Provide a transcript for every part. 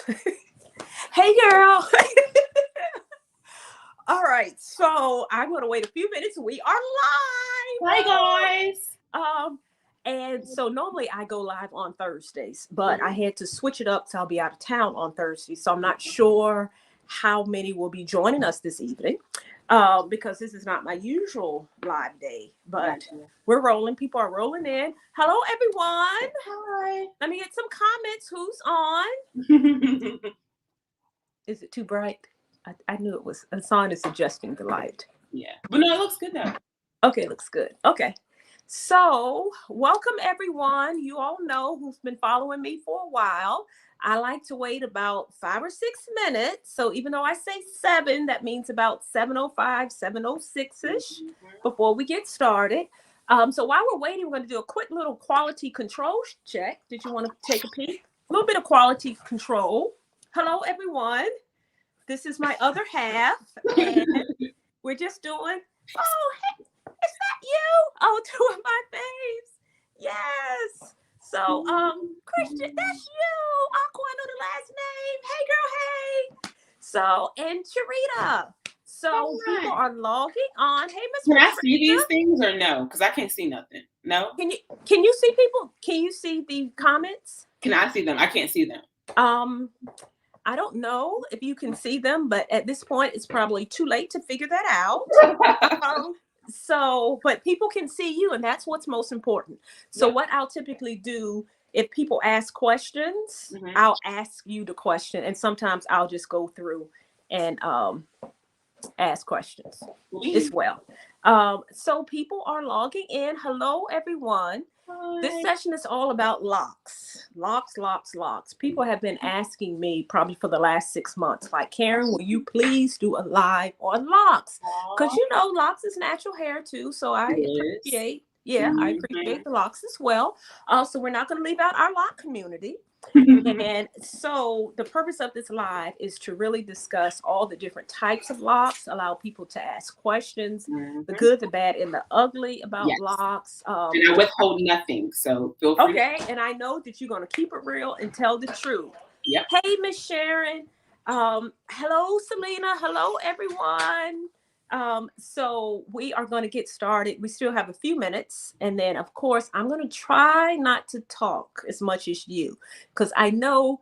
Hey, girl. All right. So I'm going to wait a few minutes. We are Hi, live. guys. And so normally I go live on Thursdays, but I had to switch it up. So I'll be out of town on Thursday. So I'm not sure how many will be joining us this evening. Because this is not my usual live day, but we're rolling. People are rolling in. Hello, everyone. Hi. Let me get some comments. Who's on? Is it too bright? I knew it was. A sign is suggesting the light. Yeah. But no, it looks good though. Okay, it looks good. Okay. So, welcome everyone. You all know who's been following me for a while. I like to wait about 5 or 6 minutes. So, even though I say 7, that means about 7:05, 7:06-ish before we get started. So, while we're waiting, we're going to do a quick little quality control check. Did you want to take a peek? A little bit of quality control. Hello, everyone. This is my other half. And we're just doing, oh, hey, is that you? Oh, to my face. Yes. So, Christian, that's you. Aqua, I know the last name. Hey, girl, hey. So, and Sherita. So, people are logging on. Hey, Miss Can I Patricia. see these things or no? Because I can't see nothing. No? Can you see people? Can you see the comments? Can I see them? I can't see them. I don't know if you can see them, but at this point, it's probably too late to figure that out. But people can see you, and that's what's most important. So what I'll typically do, if people ask questions, I'll ask you the question, and sometimes I'll just go through and ask questions as well. So people are logging in. Hello, everyone. Hi. This session is all about locks. Locks. People have been asking me probably for the last 6 months, like, Karen, will you please do a live on locks? Because locks is natural hair too. So I appreciate, I appreciate the locks as well. So we're not going to leave out our lock community. And so the purpose of this live is to really discuss all the different types of locks, allow people to ask questions, the good, the bad, and the ugly about locks. And I withhold nothing, so feel free. Okay, and I know that you're going to keep it real and tell the truth. Yep. Hey, Miss Sharon. Hello, Selena. Hello, everyone. So we are going to get started. We still have a few minutes. And then, of course, I'm going to try not to talk as much as you, because I know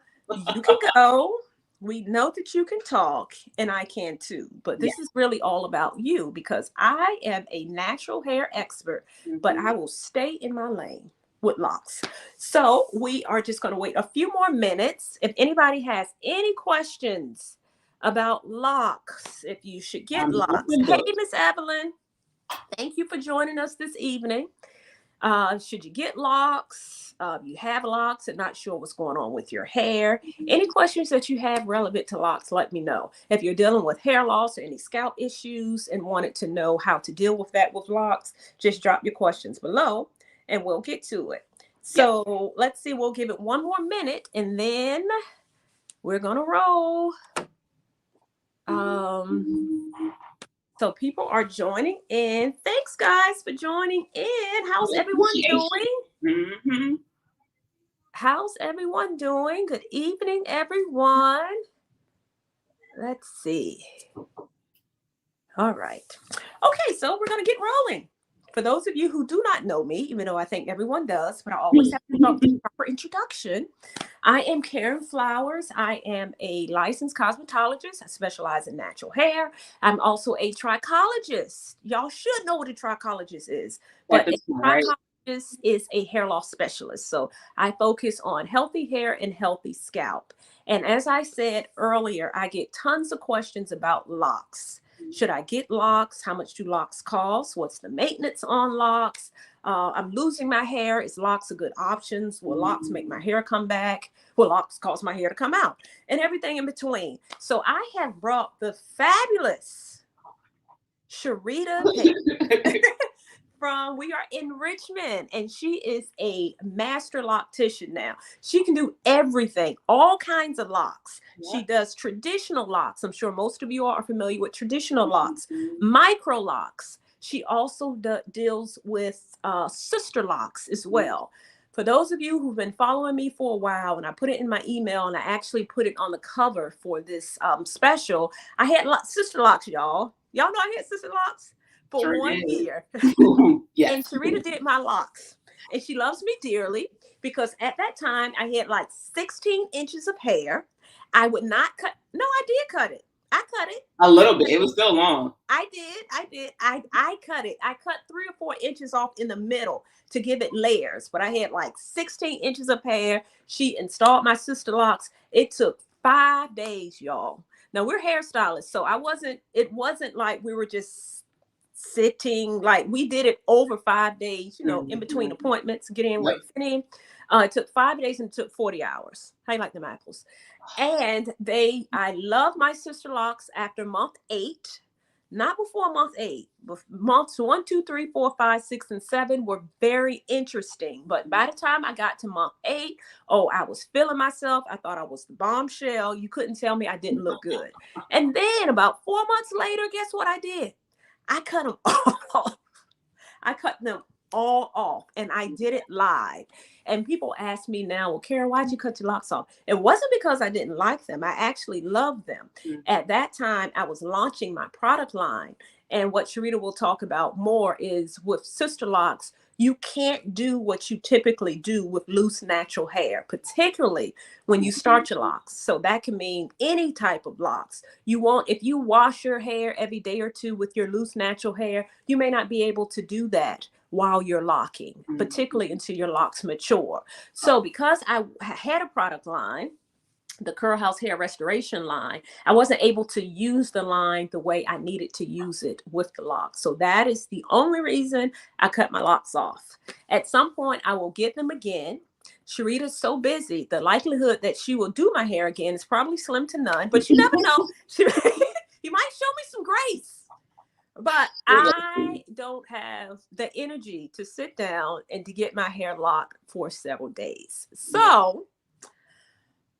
you can go. We know that you can talk, and I can too. But this is really all about you, because I am a natural hair expert, but I will stay in my lane with locks. So we are just going to wait a few more minutes. If anybody has any questions about locks, if you should get locks. Hey, Miss Evelyn, thank you for joining us this evening. Should you get locks? You have locks and not sure what's going on with your hair. Any questions that you have relevant to locks, let me know. If you're dealing with hair loss or any scalp issues and wanted to know how to deal with that with locks, just drop your questions below and we'll get to it. So let's see, we'll give it one more minute and then we're going to roll. So people are joining in. Thanks, guys, for joining in. How's everyone doing? How's everyone doing? Good evening, everyone. Let's see. All right. Okay, so we're going to get rolling. For those of you who do not know me, even though I think everyone does, but I always have to start with a proper introduction. I am Karen Flowers. I am a licensed cosmetologist. I specialize in natural hair. I'm also a trichologist. Y'all should know what a trichologist is. But a trichologist is a hair loss specialist. So I focus on healthy hair and healthy scalp. And as I said earlier, I get tons of questions about locks. Should I get locks? How much do locks cost? What's the maintenance on locks? I'm losing my hair. Is locks a good option? Will locks make my hair come back? Will locks cause my hair to come out? And everything in between. So I have brought the fabulous Sherita Paige we are in Richmond, and she is a master loctician now. She can do everything, all kinds of locks. She does traditional locks. I'm sure most of you are familiar with traditional locks, micro locks. She also deals with sister locks as well. For those of you who've been following me for a while, and I put it in my email, and I actually put it on the cover for this special, I had Sister Locks, y'all. Y'all know I had Sister Locks for 1 year. Yes. And Sherita did my locks. And she loves me dearly because at that time I had like 16 inches of hair. I would not cut. No, I did cut it. I cut it. A little bit. It was still long. I did. I cut it. I cut 3 or 4 inches off in the middle to give it layers. But I had like 16 inches of hair. She installed my Sister Locks. It took 5 days, y'all. Now we're hairstylists, so it wasn't like we were just sitting, like we did it over 5 days, in between appointments, get in, right, fit in. It took 5 days and it took 40 hours. How you like them apples? And I love my Sister Locks after month 8, not before month 8. Months 1, 2, 3, 4, 5, 6, and 7 were very interesting. But by the time I got to month 8, I was feeling myself. I thought I was the bombshell. You couldn't tell me I didn't look good. And then about 4 months later, guess what I did? I cut them off. I cut them all off, and I did it live. And people ask me now, well, Karen, why'd you cut your locks off? It wasn't because I didn't like them. I actually loved them. Mm-hmm. At that time, I was launching my product line. And what Sherita will talk about more is with Sister Locks, you can't do what you typically do with loose natural hair, particularly when you start your locks. So that can mean any type of locks. If you wash your hair every day or two with your loose natural hair, you may not be able to do that while you're locking, particularly until your locks mature. So because I had a product line, the Curl House Hair Restoration line, I wasn't able to use the line the way I needed to use it with the locks. So that is the only reason I cut my locks off. At some point, I will get them again. Sherita's so busy, the likelihood that she will do my hair again is probably slim to none, but you never know. You might show me some grace. But I don't have the energy to sit down and to get my hair locked for several days. So,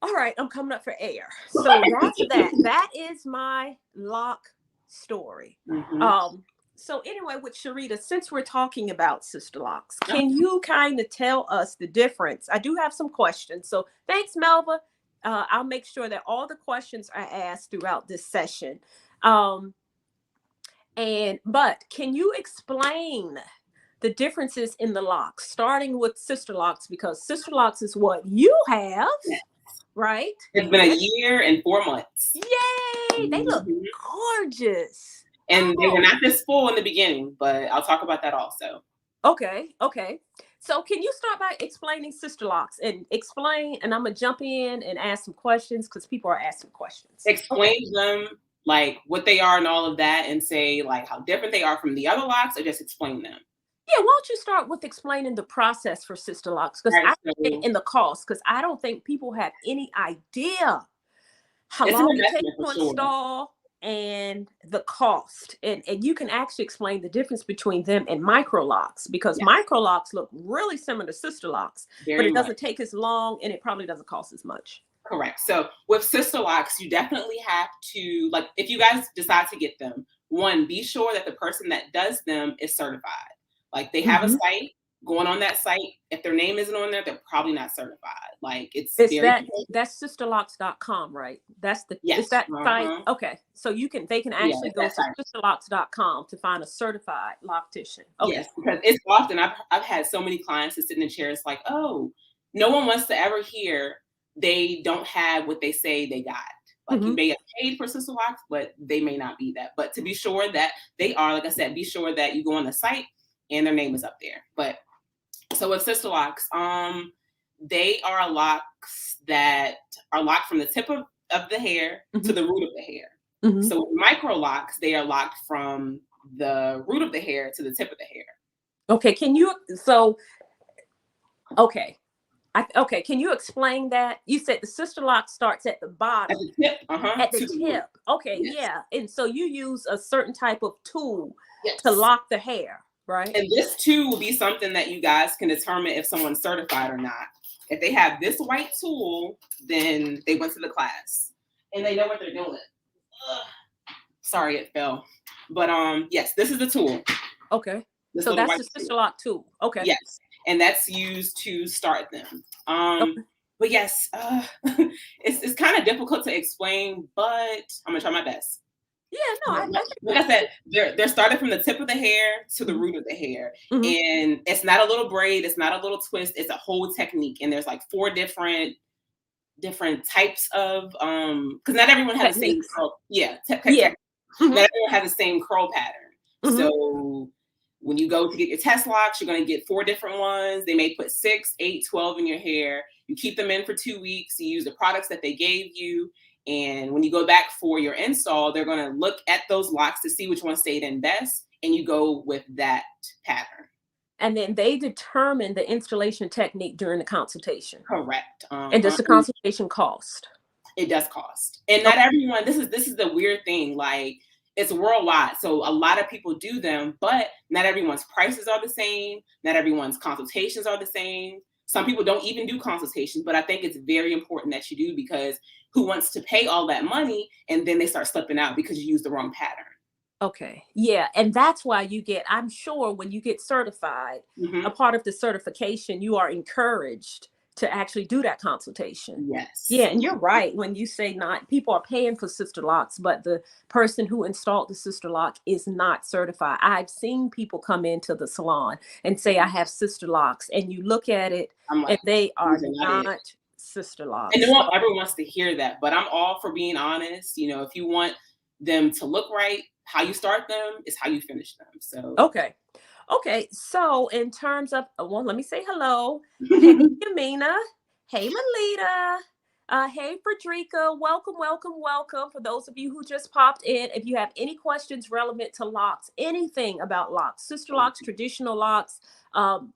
all right, I'm coming up for air. So that's that. That is my lock story. Mm-hmm. So anyway, with Sherita, since we're talking about Sister Locks, can you kind of tell us the difference? I do have some questions. So thanks, Melva. I'll make sure that all the questions are asked throughout this session. But can you explain the differences in the locks, starting with Sister Locks, because Sister Locks is what you have, right? It's been a year and 4 months. Yay! They look gorgeous. And they were not this full in the beginning, but I'll talk about that also. Okay. So can you start by explaining Sister Locks and I'm going to jump in and ask some questions because people are asking questions. Explain them, like what they are and all of that, and say like how different they are from the other locks, or just explain them? Yeah, why don't you start with explaining the process for Sister Locks? Because in the cost, because I don't think people have any idea how long it takes to install and the cost. And you can actually explain the difference between them and micro locks, because micro locks look really similar to Sister Locks, but it doesn't take as long and it probably doesn't cost as much. Correct. So with Sister Locks, you definitely have to, like, if you guys decide to get them, one, be sure that the person that does them is certified. Like they have a site, going on that site. If their name isn't on there, they're probably not certified. Like that's sisterlocks.com, right? Is that site? Okay. So they can actually go to sisterlocks.com to find a certified loctician. Okay. Yes, because it's often, I've had so many clients that sit in the chairs like, oh, no one wants to ever hear they don't have what they say they got. Like you may have paid for Sister Locks, but they may not be that. But to be sure that they are, like I said, be sure that you go on the site and their name is up there. But so with Sister Locks, they are locks that are locked from the tip of the hair to the root of the hair. So with micro locks, they are locked from the root of the hair to the tip of the hair. Okay, can you explain that? You said the Sister Lock starts at the bottom. At the tip. At the tip. Okay, yeah. And so you use a certain type of tool to lock the hair, right? And this too will be something that you guys can determine if someone's certified or not. If they have this white tool, then they went to the class and they know what they're doing. Sorry, it fell. But yes, this is the tool. Okay. So that's the Sister Lock tool. Okay. Yes. and that's used to start them. But yes, it's kind of difficult to explain, but I'm gonna try my best. Yeah, no, like I said, they're started from the tip of the hair to the root of the hair, and it's not a little braid, it's not a little twist, it's a whole technique, and there's like 4 different types of because not everyone has the same curl. Not everyone has the same curl pattern. So when you go to get your test locks, you're going to get 4 different ones. They may put 6, 8, 12 in your hair. You keep them in for 2 weeks. You use the products that they gave you. And when you go back for your install, they're going to look at those locks to see which one stayed in best. And you go with that pattern. And then they determine the installation technique during the consultation. Correct. And does the consultation cost? It does cost. And not everyone, this is the weird thing. Like, it's worldwide. So a lot of people do them, but not everyone's prices are the same. Not everyone's consultations are the same. Some people don't even do consultations, but I think it's very important that you do, because who wants to pay all that money and then they start slipping out because you use the wrong pattern? Okay. Yeah. And that's why you get, I'm sure when you get certified, a part of the certification, you are encouraged to actually do that consultation. Yes. Yeah. And you're right. When you say not, people are paying for sister locks, but the person who installed the sister lock is not certified. I've seen people come into the salon and say, I have sister locks, and you look at it and they are not sister locks. And no one ever wants to hear that, but I'm all for being honest. You know, if you want them to look right, how you start them is how you finish them. So okay. So in terms of, well, let me say hello. Hey, Yamina. Hey, Melita. Hey, Frederica. Welcome. For those of you who just popped in, if you have any questions relevant to locks, anything about locks, sister locks, traditional locks,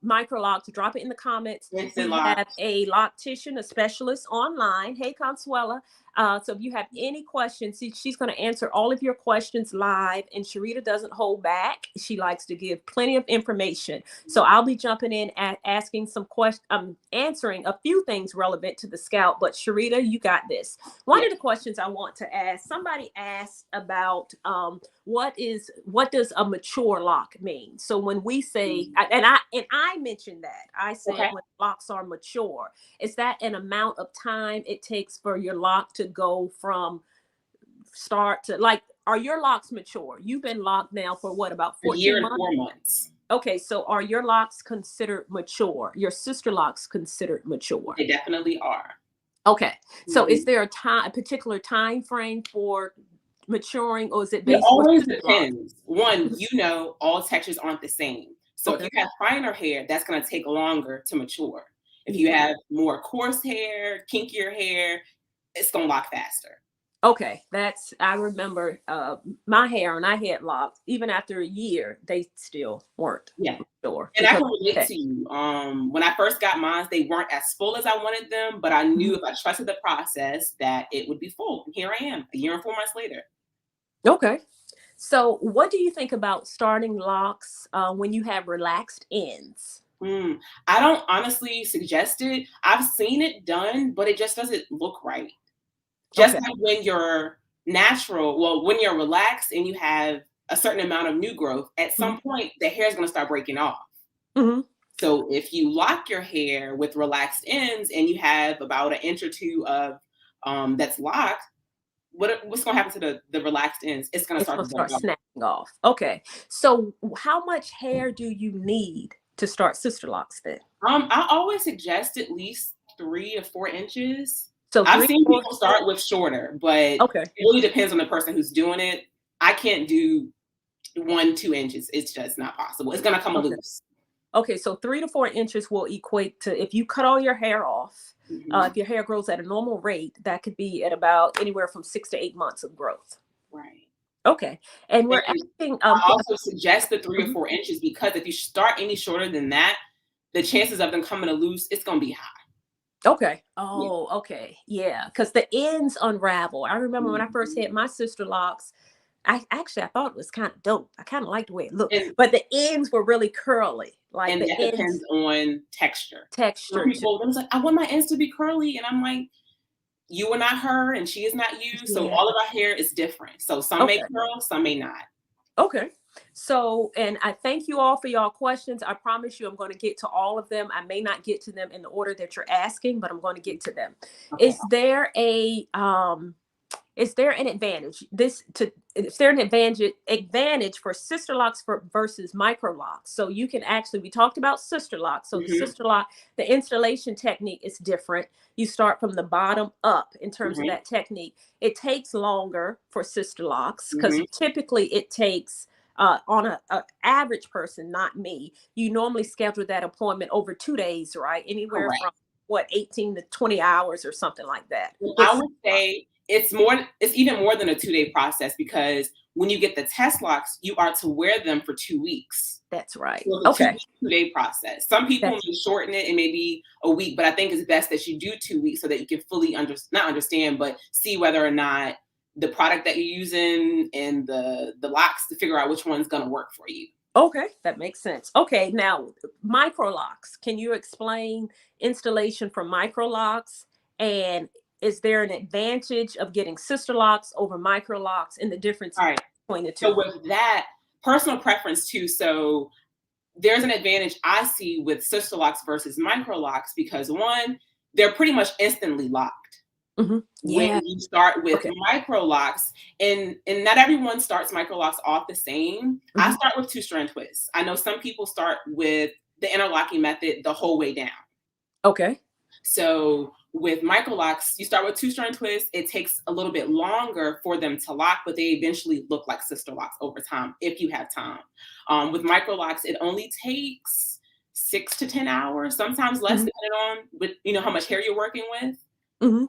micro locks, drop it in the comments. We have a loctician, a specialist online. Hey, Consuela. So if you have any questions, she's going to answer all of your questions live, and Sherita doesn't hold back. She likes to give plenty of information. So I'll be jumping in at asking some questions, answering a few things relevant to the scalp, but Sherita, you got this. One of the questions I want to ask, somebody asked about, what does a mature lock mean? So when we say, and I mentioned that, I said when locks are mature, is that an amount of time it takes for your lock to go from start to, like, are your locks mature? You've been locked now for what, about 14 months? A year months? and 4 months. Okay, so are your locks considered mature? Your sister locks considered mature? They definitely are. Okay, so is there a particular time frame for maturing, or is it based? It always depends. One, all textures aren't the same. So if you have finer hair, that's going to take longer to mature. If you have more coarse hair, kinkier hair, it's going to lock faster. Okay, I remember my hair, and I had locks. Even after a year, they still weren't mature. And I can relate to you. When I first got mine, they weren't as full as I wanted them, but I knew if I trusted the process that it would be full. And here I am, a year and 4 months later. Okay. So what do you think about starting locks when you have relaxed ends? I don't honestly suggest it. I've seen it done, but it just doesn't look right. Just like when you're when you're relaxed and you have a certain amount of new growth, at some point the hair is going to start breaking off. So if you lock your hair with relaxed ends and you have about an inch or 2 of that's locked, what's going to happen to the relaxed ends? It's going to start snapping off. Okay. So how much hair do you need to start sister locks then? I always suggest at least 3 or 4 inches. So I've seen people start with shorter, but it really depends on the person who's doing it. I can't do 1-2 inches. It's just not possible. It's going to come loose. Okay. So 3 to 4 inches will equate to, if you cut all your hair off, if your hair grows at a normal rate, that could be at about anywhere from 6 to 8 months of growth. Right. Okay. And we're asking. I also suggest the 3 or 4 inches, because if you start any shorter than that, the chances of them coming loose, it's going to be high. Okay. Okay. Yeah. Because the ends unravel. I remember when I first had my sister locks, I thought it was kind of dope. I kind of liked the way it looked, but the ends were really curly. And that depends on texture. Some people, like, I want my ends to be curly. And I'm like, you are not her and she is not you. So all of our hair is different. So some may curl, some may not. Okay. So, and I thank you all for y'all questions. I promise you I'm going to get to all of them. I may not get to them in the order that you're asking, but I'm going to get to them. Okay. Is there an advantage? Is there an advantage for sister locks versus micro locks? So you can actually, we talked about sister locks. So the sister lock, the installation technique is different. You start from the bottom up in terms of that technique. It takes longer for sister locks because typically it takes on a average person, not me. You normally schedule that appointment over 2 days, right? Anywhere from 18 to 20 hours or something like that. Well, I would say it's even more than a 2-day process, because when you get the test locks, you are to wear them for 2 weeks. That's right. So it's a 2-day process. Some people may shorten it and maybe a week, but I think it's best that you do 2 weeks so that you can fully not understand, but see whether or not the product that you're using and the locks, to figure out which one's going to work for you. Okay, that makes sense. Okay, now micro locks. Can you explain installation for micro locks, and is there an advantage of getting sister locks over micro locks, and the difference between the two? So with that, personal preference too. So there's an advantage I see with sister locks versus micro locks, because one, they're pretty much instantly locked. When you start with micro locks, and not everyone starts micro locks off the same. I start with 2-strand twists. I know some people start with the interlocking method the whole way down. Okay. So with micro locks, you start with 2-strand twists. It takes a little bit longer for them to lock, but they eventually look like sister locks over time if you have time. With micro locks, it only takes 6 to 10 hours, sometimes less, depending on how much hair you're working with.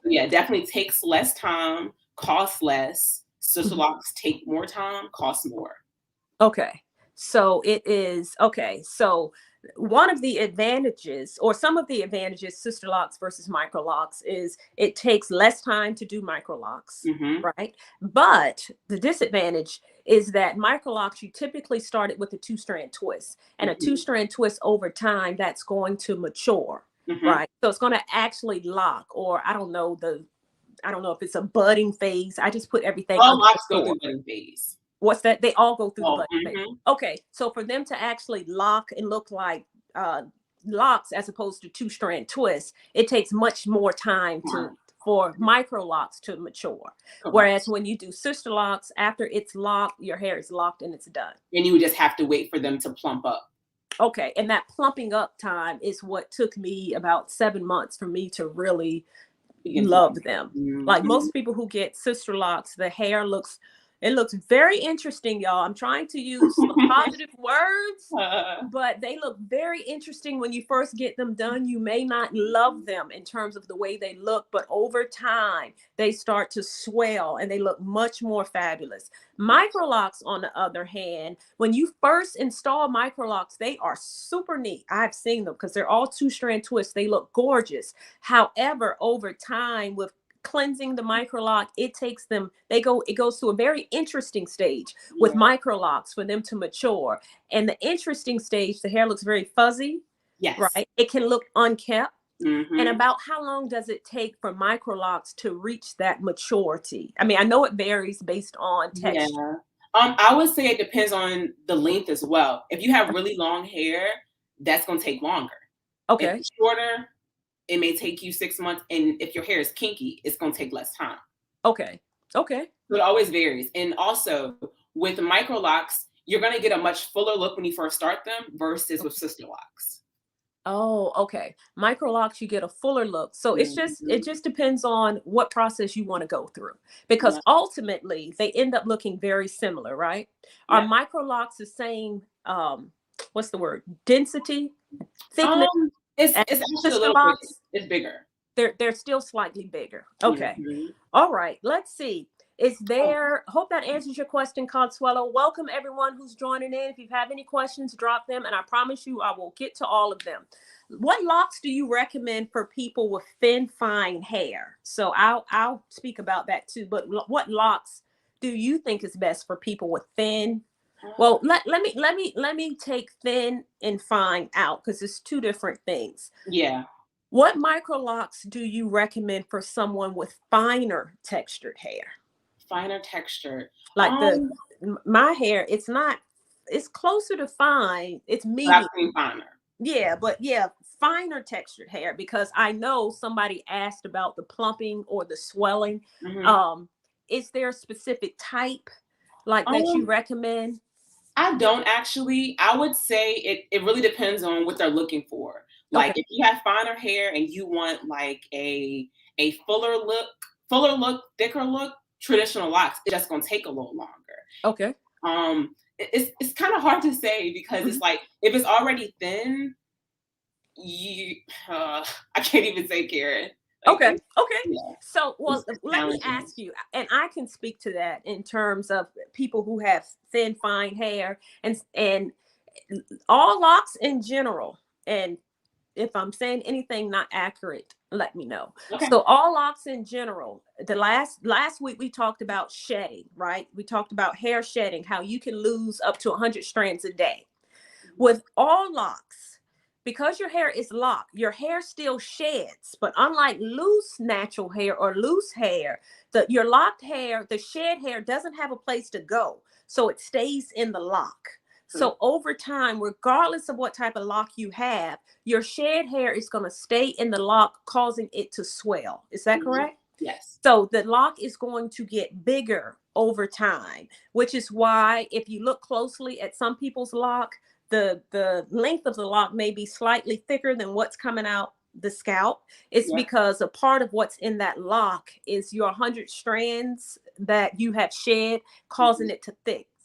Yeah, it definitely takes less time, costs less. Sister locks take more time, cost more. Okay. So it is, so one of the advantages, or some of the advantages, sister locks versus micro locks, is it takes less time to do micro locks, right? But the disadvantage is that micro locks, you typically start it with a 2-strand twist, and a 2-strand twist over time, that's going to mature, right? So it's going to actually lock, or I don't know if it's a budding phase. I just put everything. All locks go through budding phase. What's that? They all go through the budding phase. Okay, so for them to actually lock and look like locks as opposed to 2-strand twists, it takes much more time for micro locks to mature. Whereas when you do sister locks, after it's locked, your hair is locked and it's done. And you would just have to wait for them to plump up. Okay, and that plumping up time is what took me about 7 months for me to really love them. Like most people who get sister locks, the hair looks very interesting, y'all. I'm trying to use some positive words, but they look very interesting when you first get them done. You may not love them in terms of the way they look, but over time, they start to swell and they look much more fabulous. Micro locks, on the other hand, when you first install micro locks, they are super neat. I've seen them because they're all 2-strand twists. They look gorgeous. However, over time, with cleansing the micro lock, it goes to a very interesting stage with micro locks for them to mature. And the interesting stage, the hair looks very fuzzy, right? It can look unkept. And about how long does it take for micro locks to reach that maturity? I mean, I know it varies based on texture. I would say it depends on the length as well. If you have really long hair, that's going to take longer. Okay. If it's shorter, it may take you 6 months. And if your hair is kinky, it's going to take less time. Okay. So it always varies. And also with micro locks, you're going to get a much fuller look when you first start them versus with sister locks. Oh, okay. Micro locks, you get a fuller look. So it just depends on what process you want to go through, because ultimately they end up looking very similar, right? Are micro locks the same, what's the word? Density? Thickness? It's actually a little bit, it's bigger. They're still slightly bigger. Okay. All right. Let's see. Hope that answers your question, Consuelo. Welcome everyone who's joining in. If you have any questions, drop them, and I promise you I will get to all of them. What locks do you recommend for people with thin, fine hair? So I'll speak about that too. But what locks do you think is best for people with thin? Well, let me take thin and fine out, because it's 2 different things. Yeah. What micro locks do you recommend for someone with finer textured hair? Finer texture, like my hair, it's not it's closer to fine. It's medium. Finer. Yeah, but yeah, finer textured hair, because I know somebody asked about the plumping or the swelling. Is there a specific type like that you recommend? I don't actually. I would say it really depends on what they're looking for. Like if you have finer hair and you want like a fuller look, thicker look, traditional locks, it's just gonna take a little longer. Okay. It's kind of hard to say, because it's like if it's already thin, I can't even say, Karen. Like, okay. Yeah. So, well, let me ask you, and I can speak to that in terms of people who have thin, fine hair, and all locks in general. And if I'm saying anything not accurate, let me know. Okay. So all locks in general, the last week we talked about shedding, right? We talked about hair shedding, how you can lose up to 100 strands a day. With all locks, because your hair is locked, your hair still sheds, but unlike loose natural hair or loose hair, your locked hair, the shed hair doesn't have a place to go. So it stays in the lock. So over time, regardless of what type of lock you have, your shed hair is going to stay in the lock, causing it to swell. Is that correct? Yes. So the lock is going to get bigger over time, which is why if you look closely at some people's lock, the length of the lock may be slightly thicker than what's coming out the scalp. It's because a part of what's in that lock is your 100 strands that you have shed, causing it to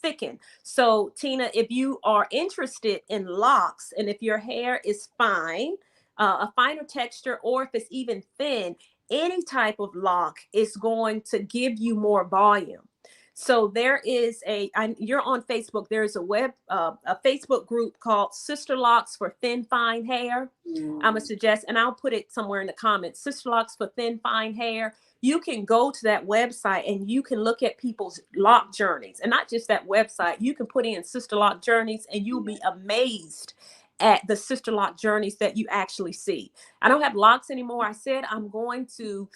thicken. So Tina, if you are interested in locks, and if your hair is fine, a finer texture, or if it's even thin, any type of lock is going to give you more volume. So there is you're on Facebook. There's a Facebook group called Sister Locks for Thin Fine Hair. I'm gonna suggest, and I'll put it somewhere in the comments, Sister Locks for Thin Fine Hair. You can go to that website and you can look at people's lock journeys, and not just that website. You can put in Sister Lock journeys and you'll be amazed at the sister lock journeys that you actually see. I don't have locks anymore. I said I'm going to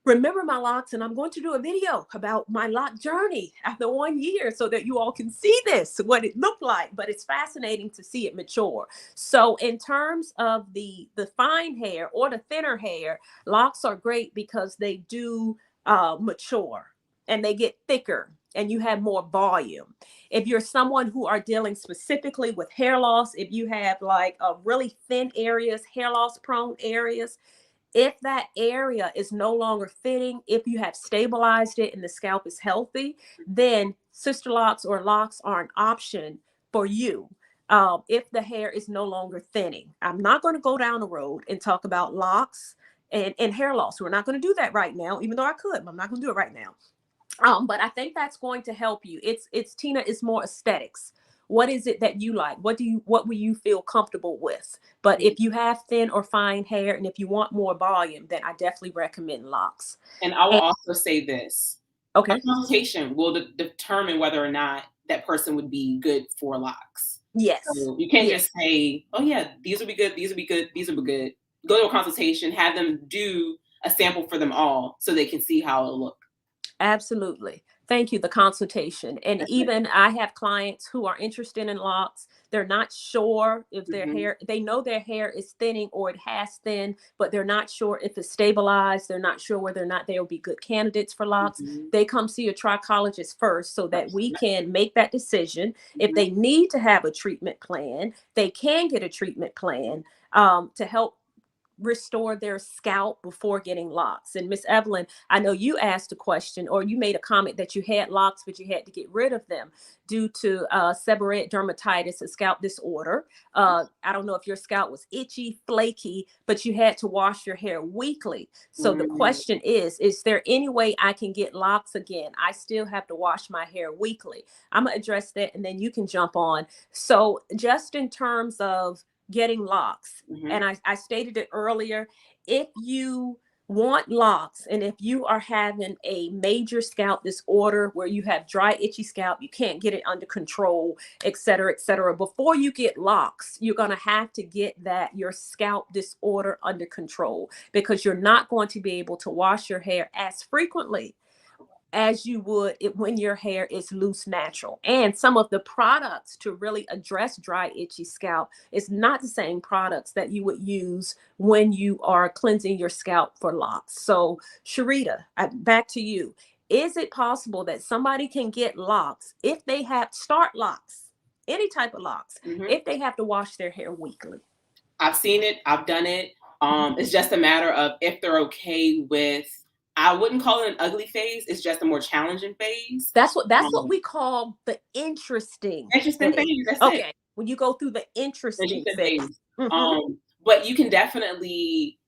remember my locks, and I'm going to do a video about my lock journey after 1 year so that you all can see this, what it looked like. But it's fascinating to see it mature. So in terms of the fine hair or the thinner hair, locks are great because they do mature and they get thicker and you have more volume. If you're someone who are dealing specifically with hair loss, if you have like really thin areas, hair loss prone areas, if that area is no longer thinning, if you have stabilized it and the scalp is healthy, then sister locks or locks are an option for you. If the hair is no longer thinning, I'm not going to go down the road and talk about locks and hair loss. We're not going to do that right now, even though I could, but I'm not going to do it right now. But I think that's going to help you. It's Tina, is more aesthetics. What is it that you like? What will you feel comfortable with? But if you have thin or fine hair, and if you want more volume, then I definitely recommend locks. And I will also say this. Okay. A consultation will determine whether or not that person would be good for locks. Yes. So you can't just say, oh yeah, these would be good, these would be good, these would be good. Go to a consultation, have them do a sample for them all so they can see how it'll look. Absolutely. Thank you. The consultation. And even I have clients who are interested in locks. They're not sure if their hair, they know their hair is thinning or it has thinned, but they're not sure if it's stabilized. They're not sure whether or not they'll be good candidates for locks. They come see a trichologist first so that we can make that decision. If they need to have a treatment plan, they can get a treatment plan to help restore their scalp before getting locks. And Miss Evelyn, I know you asked a question, or you made a comment that you had locks, but you had to get rid of them due to seborrheic dermatitis, a scalp disorder. I don't know if your scalp was itchy, flaky, but you had to wash your hair weekly. So the question is there any way I can get locks again? I still have to wash my hair weekly. I'm gonna address that and then you can jump on. So just in terms of getting locks, and I stated it earlier, if you want locks and if you are having a major scalp disorder where you have dry, itchy scalp, you can't get it under control, et cetera, before you get locks, you're going to have to get your scalp disorder under control, because you're not going to be able to wash your hair as frequently as you would when your hair is loose natural. And some of the products to really address dry, itchy scalp is not the same products that you would use when you are cleansing your scalp for locks. So Sherita, back to you. Is it possible that somebody can get locks if they have locks, any type of locks, if they have to wash their hair weekly? I've seen it. I've done it. It's just a matter of if they're okay with, I wouldn't call it an ugly phase. It's just a more challenging phase. That's what we call the interesting phase. That's okay. It. When you go through the interesting phase. But you can definitely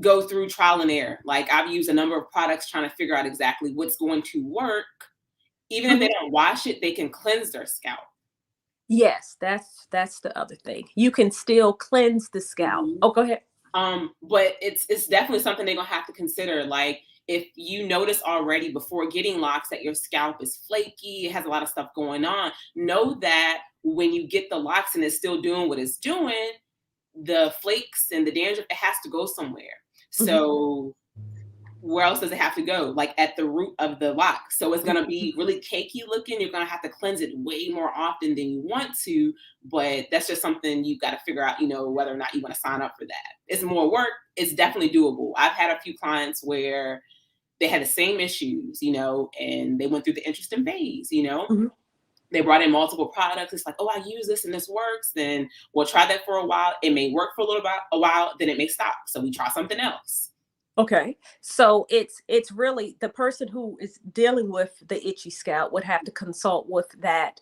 go through trial and error. Like I've used a number of products trying to figure out exactly what's going to work. Even if they don't wash it, they can cleanse their scalp. Yes, that's the other thing. You can still cleanse the scalp. Oh, go ahead. But it's definitely something they're gonna have to consider. Like if you notice already before getting locks that your scalp is flaky, it has a lot of stuff going on, know that when you get the locks and it's still doing what it's doing, the flakes and the dandruff, it has to go somewhere. So where else does it have to go? Like at the root of the lock. So it's going to be really cakey looking. You're going to have to cleanse it way more often than you want to, but that's just something you've got to figure out, whether or not you want to sign up for that. It's more work. It's definitely doable. I've had a few clients where they had the same issues, and they went through the interesting phase, They brought in multiple products. It's like, oh, I use this and this works. Then we'll try that for a while. It may work for a while, then it may stop. So we try something else. Okay. So it's really the person who is dealing with the itchy scalp would have to consult with that,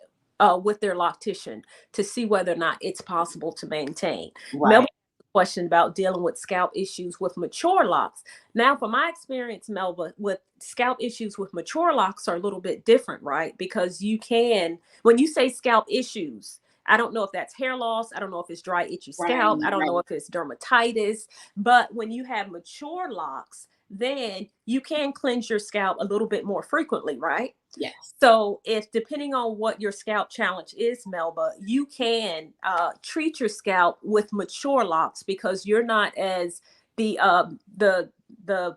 with their loctician to see whether or not it's possible to maintain. Right. Melba, question about dealing with scalp issues with mature locks. Now, from my experience, Melba, with scalp issues with mature locks are a little bit different, right? Because when you say scalp issues, I don't know if that's hair loss. I don't know if it's dry, itchy scalp. I don't know if it's dermatitis. But when you have mature locks, then you can cleanse your scalp a little bit more frequently, right? Yes. So if depending on what your scalp challenge is, Melba, you can treat your scalp with mature locks because you're not as the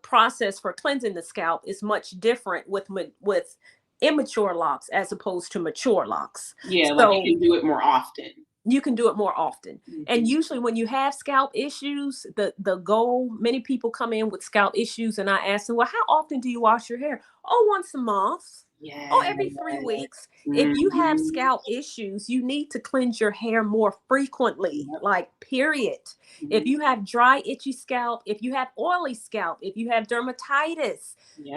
process for cleansing the scalp is much different with immature locks as opposed to mature locks. Yeah, so, like you can do it more often. You can do it more often. And usually when you have scalp issues, the goal, many people come in with scalp issues and I ask them, well, how often do you wash your hair? Oh, once a month. Yeah. Oh, every 3 weeks. If you have scalp issues, you need to cleanse your hair more frequently, like period. If you have dry, itchy scalp, if you have oily scalp, if you have dermatitis,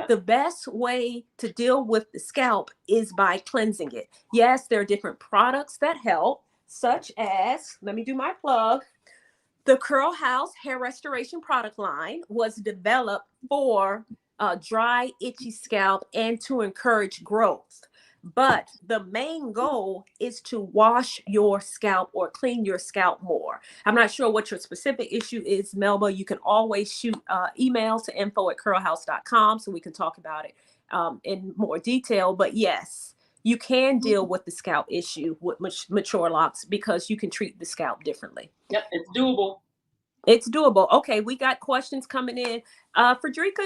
the best way to deal with the scalp is by cleansing it. Yes, there are different products that help, such as, let me do my plug. The Curl House Hair Restoration product line was developed for dry, itchy scalp and to encourage growth. But the main goal is to wash your scalp or clean your scalp more. I'm not sure what your specific issue is, Melba. You can always shoot email to info@curlhouse.com so we can talk about it in more detail. But yes, you can deal with the scalp issue with mature locks because you can treat the scalp differently. Yep, it's doable. It's doable. Okay, we got questions coming in. Frederica,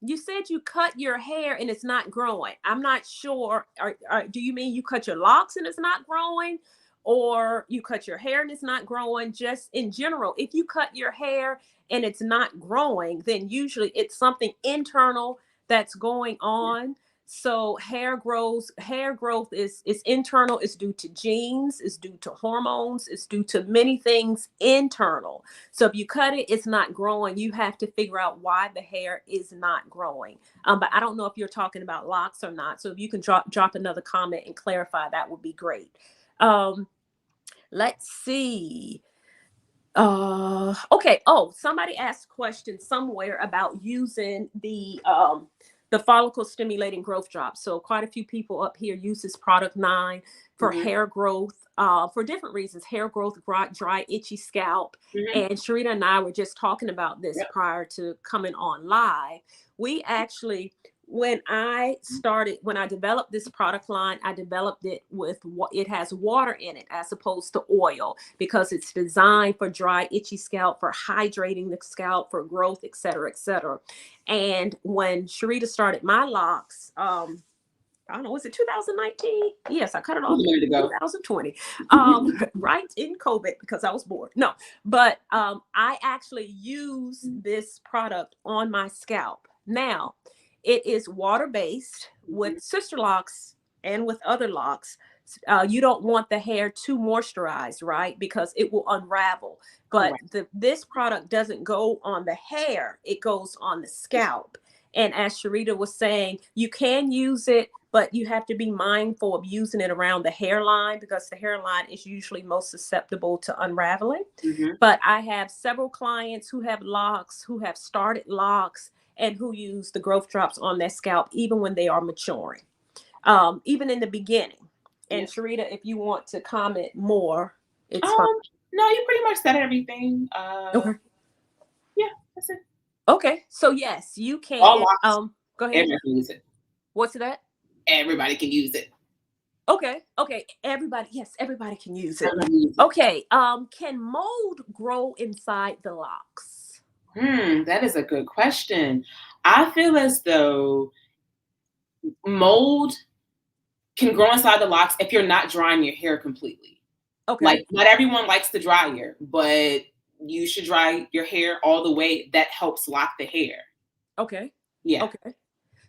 you said you cut your hair and it's not growing. I'm not sure. Do you mean you cut your locks and it's not growing? Or you cut your hair and it's not growing? Just in general, if you cut your hair and it's not growing, then usually it's something internal that's going on. So hair growth is internal. It's due to genes. It's due to hormones. It's due to many things internal. So if you cut it, it's not growing. You have to figure out why the hair is not growing. But I don't know if you're talking about locks or not. So if you can drop another comment and clarify, that would be great. Let's see. Okay. Oh, somebody asked a question somewhere about using the follicle stimulating growth drop. So quite a few people up here use this product line for hair growth, for different reasons, hair growth, dry, itchy scalp. And Sherita and I were just talking about this prior to coming on live. We actually, when I developed this product line, I developed it with it has water in it as opposed to oil, because it's designed for dry, itchy scalp, for hydrating the scalp, for growth, et cetera, et cetera. And when Sherita started my locks, I don't know, was it 2019? Yes, I cut it off in 2020, right in COVID, because I was bored. No, but I actually use this product on my scalp. Now, it is water-based. With Sister Locks and with other locks, you don't want the hair too moisturized, right? Because it will unravel. But this product doesn't go on the hair, it goes on the scalp. And as Sherita was saying, you can use it, but you have to be mindful of using it around the hairline, because the hairline is usually most susceptible to unraveling. But I have several clients who have locks, who have started locks, and who use the growth drops on their scalp, even when they are maturing, even in the beginning. And Sherita, if you want to comment more, it's fine. No, you pretty much said everything. Okay. Yeah, that's it. Okay, so yes, you can. Go ahead. Everybody can use it. What's that? Everybody can use it. Okay. Everybody can use it. Okay. Can mold grow inside the locks? That is a good question. I feel as though mold can grow inside the locks if you're not drying your hair completely. Okay. Like, not everyone likes the dryer, but you should dry your hair all the way. That helps lock the hair. Okay. Yeah. Okay.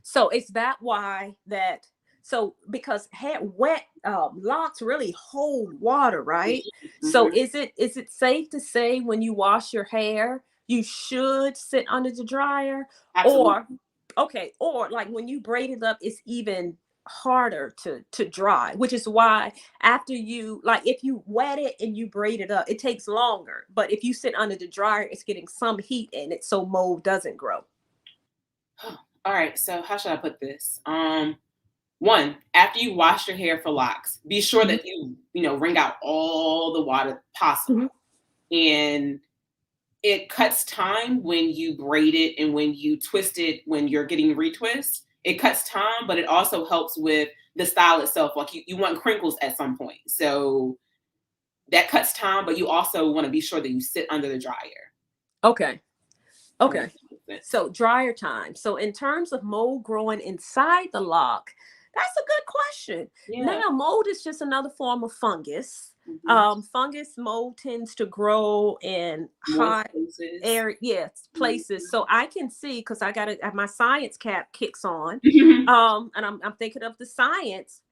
So is that why that? So because wet locks really hold water, right? So is it safe to say when you wash your hair, you should sit under the dryer? Absolutely. Or like when you braid it up, it's even harder to dry, which is why after you, like, if you wet it and you braid it up, it takes longer. But if you sit under the dryer, it's getting some heat in it, so mold doesn't grow. All right, so how should I put this? One, after you wash your hair for locks, be sure that you wring out all the water possible. And it cuts time when you braid it and when you twist it, when you're getting retwist. It cuts time, but it also helps with the style itself. Like, you want crinkles at some point. So that cuts time, but you also want to be sure that you sit under the dryer. Okay. So dryer time. So in terms of mold growing inside the lock, that's a good question. Yeah. Now, mold is just another form of fungus. Fungus mold tends to grow in hot air, places. So I can see, because I got it, my science cap kicks on, and I'm thinking of the science.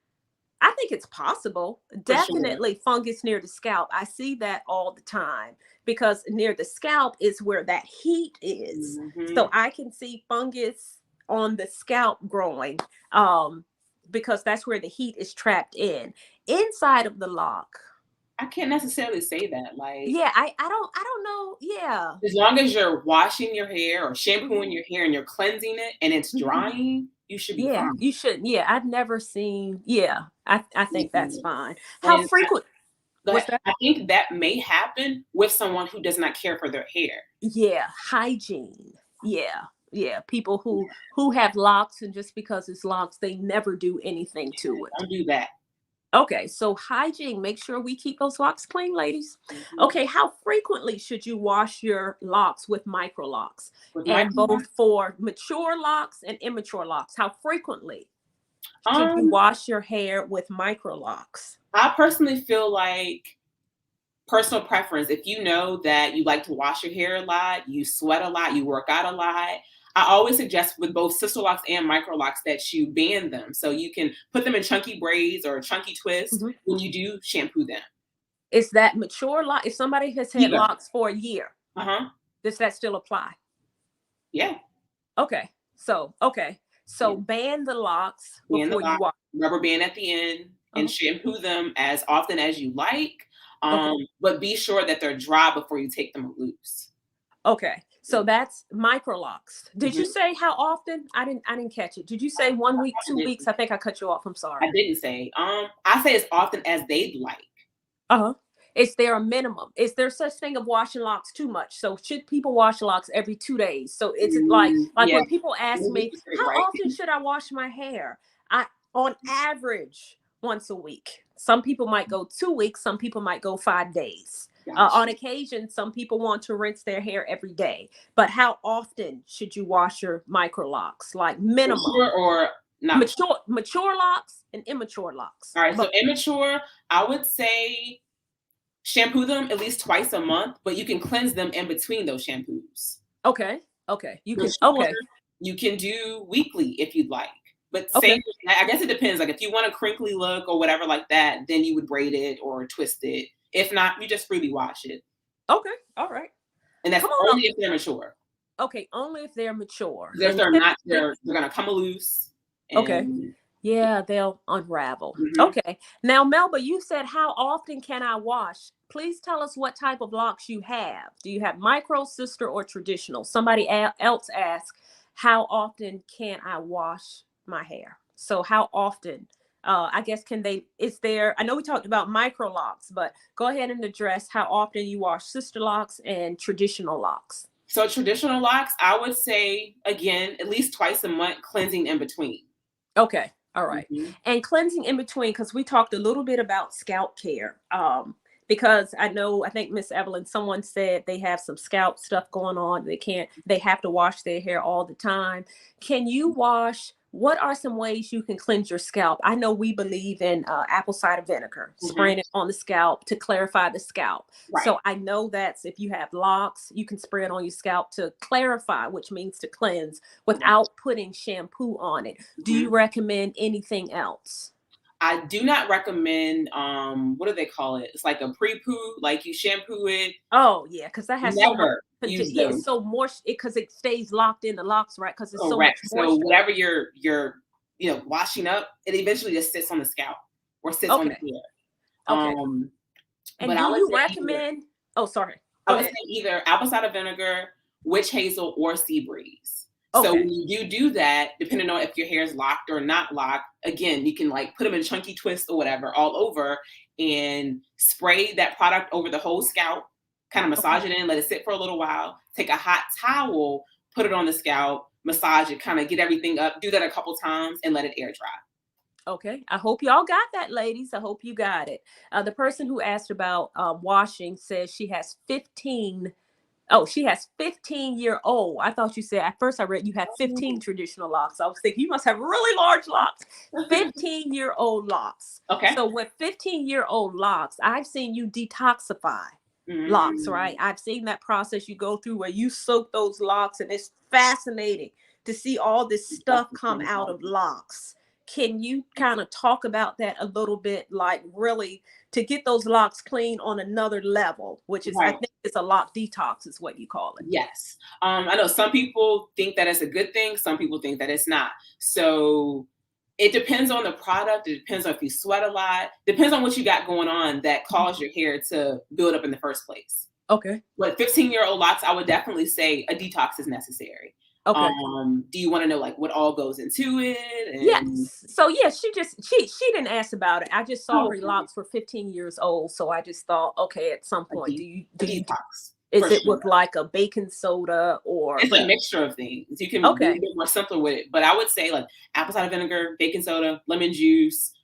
I think it's possible. Definitely fungus near the scalp. I see that all the time, because near the scalp is where that heat is. So I can see fungus on the scalp growing, because that's where the heat is trapped in. Inside of the lock, I can't necessarily say that. Like, I don't know. Yeah. As long as you're washing your hair or shampooing your hair and you're cleansing it and it's drying, you should be fine. You should. Yeah, I've never seen. Yeah, I think that's fine. How frequent? I think that may happen with someone who does not care for their hair. Yeah, hygiene. Yeah. People who have locks, and just because it's locks, they never do anything to it. Don't do that. Okay, so hygiene, make sure we keep those locks clean, ladies. Okay, how frequently should you wash your locks with micro locks? And both for mature locks and immature locks, how frequently should you wash your hair with micro locks? I personally feel like personal preference. If you know that you like to wash your hair a lot, you sweat a lot, you work out a lot, I always suggest with both sister locks and micro locks that you band them, so you can put them in chunky braids or chunky twists when you do shampoo them. Is that mature lock? If somebody has had locks for a year, does that still apply? Yeah. Okay. So band the locks before you wash. Rubber band at the end and shampoo them as often as you like. But be sure that they're dry before you take them loose. Okay. So that's micro locks. Did you say how often? I didn't catch it. Did you say 1 week, 2 weeks? I think I cut you off. I'm sorry. I didn't say. I say as often as they'd like. Is there a minimum? Is there such thing of washing locks too much? So should people wash locks every 2 days? So it's like when people ask me, how often should I wash my hair? On average, once a week. Some people might go 2 weeks. Some people might go 5 days. On occasion, some people want to rinse their hair every day. But how often should you wash your micro locks? Like minimum. Mature or not? Mature locks and immature locks. All right. So immature, I would say shampoo them at least twice a month, but you can cleanse them in between those shampoos. Okay. You can do weekly if you'd like. But same, I guess it depends. Like if you want a crinkly look or whatever like that, then you would braid it or twist it. If not, you just freely wash it. Okay. All right. And that's only if they're mature. Okay. Only if they're mature. If they're not, they're going to come loose. Okay. Yeah, they'll unravel. Okay. Now, Melba, you said, how often can I wash? Please tell us what type of locks you have. Do you have micro, sister, or traditional? Somebody else asked, how often can I wash my hair? So how often? I guess I know we talked about micro locks, but go ahead and address how often you wash sister locks and traditional locks. So traditional locks, I would say, again, at least twice a month, cleansing in between. Okay. All right. And cleansing in between, because we talked a little bit about scalp care. Because I think Miss Evelyn, someone said they have some scalp stuff going on. They have to wash their hair all the time. Can you wash? What are some ways you can cleanse your scalp? I know we believe in apple cider vinegar, spraying it on the scalp to clarify the scalp. Right. So I know that's if you have locks, you can spray it on your scalp to clarify, which means to cleanse without putting shampoo on it. Do you recommend anything else? I do not recommend, what do they call it? It's like a pre-poo, like you shampoo it. Oh, yeah, because that has it's so more, because it stays locked in the locks, right? Because it's correct. So whatever you're washing up, it eventually just sits on the scalp or sits on the hair. Okay. And do you recommend? I would say either apple cider vinegar, witch hazel, or sea breeze. So when you do that, depending on if your hair is locked or not locked, again, you can like put them in chunky twists or whatever all over and spray that product over the whole scalp, kind of massage it in, let it sit for a little while, take a hot towel, put it on the scalp, massage it, kind of get everything up, do that a couple times and let it air dry. Okay. I hope y'all got that, ladies. I hope you got it. The person who asked about washing says she has 15-year-old. I thought you said, at first I read you had 15 traditional locks. I was thinking you must have really large locks. 15-year-old locks. Okay. So with 15-year-old locks, I've seen you detoxify locks, right? I've seen that process you go through where you soak those locks, and it's fascinating to see all this stuff come out of locks. Can you kind of talk about that a little bit, like really to get those locks clean on another level, which is, I think it's a lock detox is what you call it. Yes. I know some people think that it's a good thing. Some people think that it's not. So it depends on the product. It depends on if you sweat a lot. Depends on what you got going on that caused your hair to build up in the first place. Okay. But 15-year-old locks, I would definitely say a detox is necessary. Okay. Do you want to know like what all goes into it? Yes. So yeah, she didn't ask about it. I just saw her locks were 15 years old. So I just thought, okay, at some point, do you detox? Is it with like a baking soda or? It's a mixture of things. You can be a bit more simpler with it, but I would say like apple cider vinegar, baking soda, lemon juice,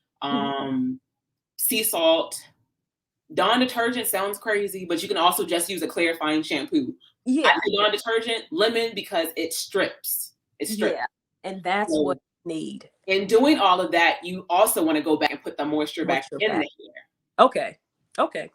sea salt. Dawn detergent sounds crazy, but you can also just use a clarifying shampoo. Yeah. I say Dawn detergent, lemon, because it strips. It strips. Yeah. And that's what you need. In doing all of that, you also want to go back and put the moisture back in the hair. Okay.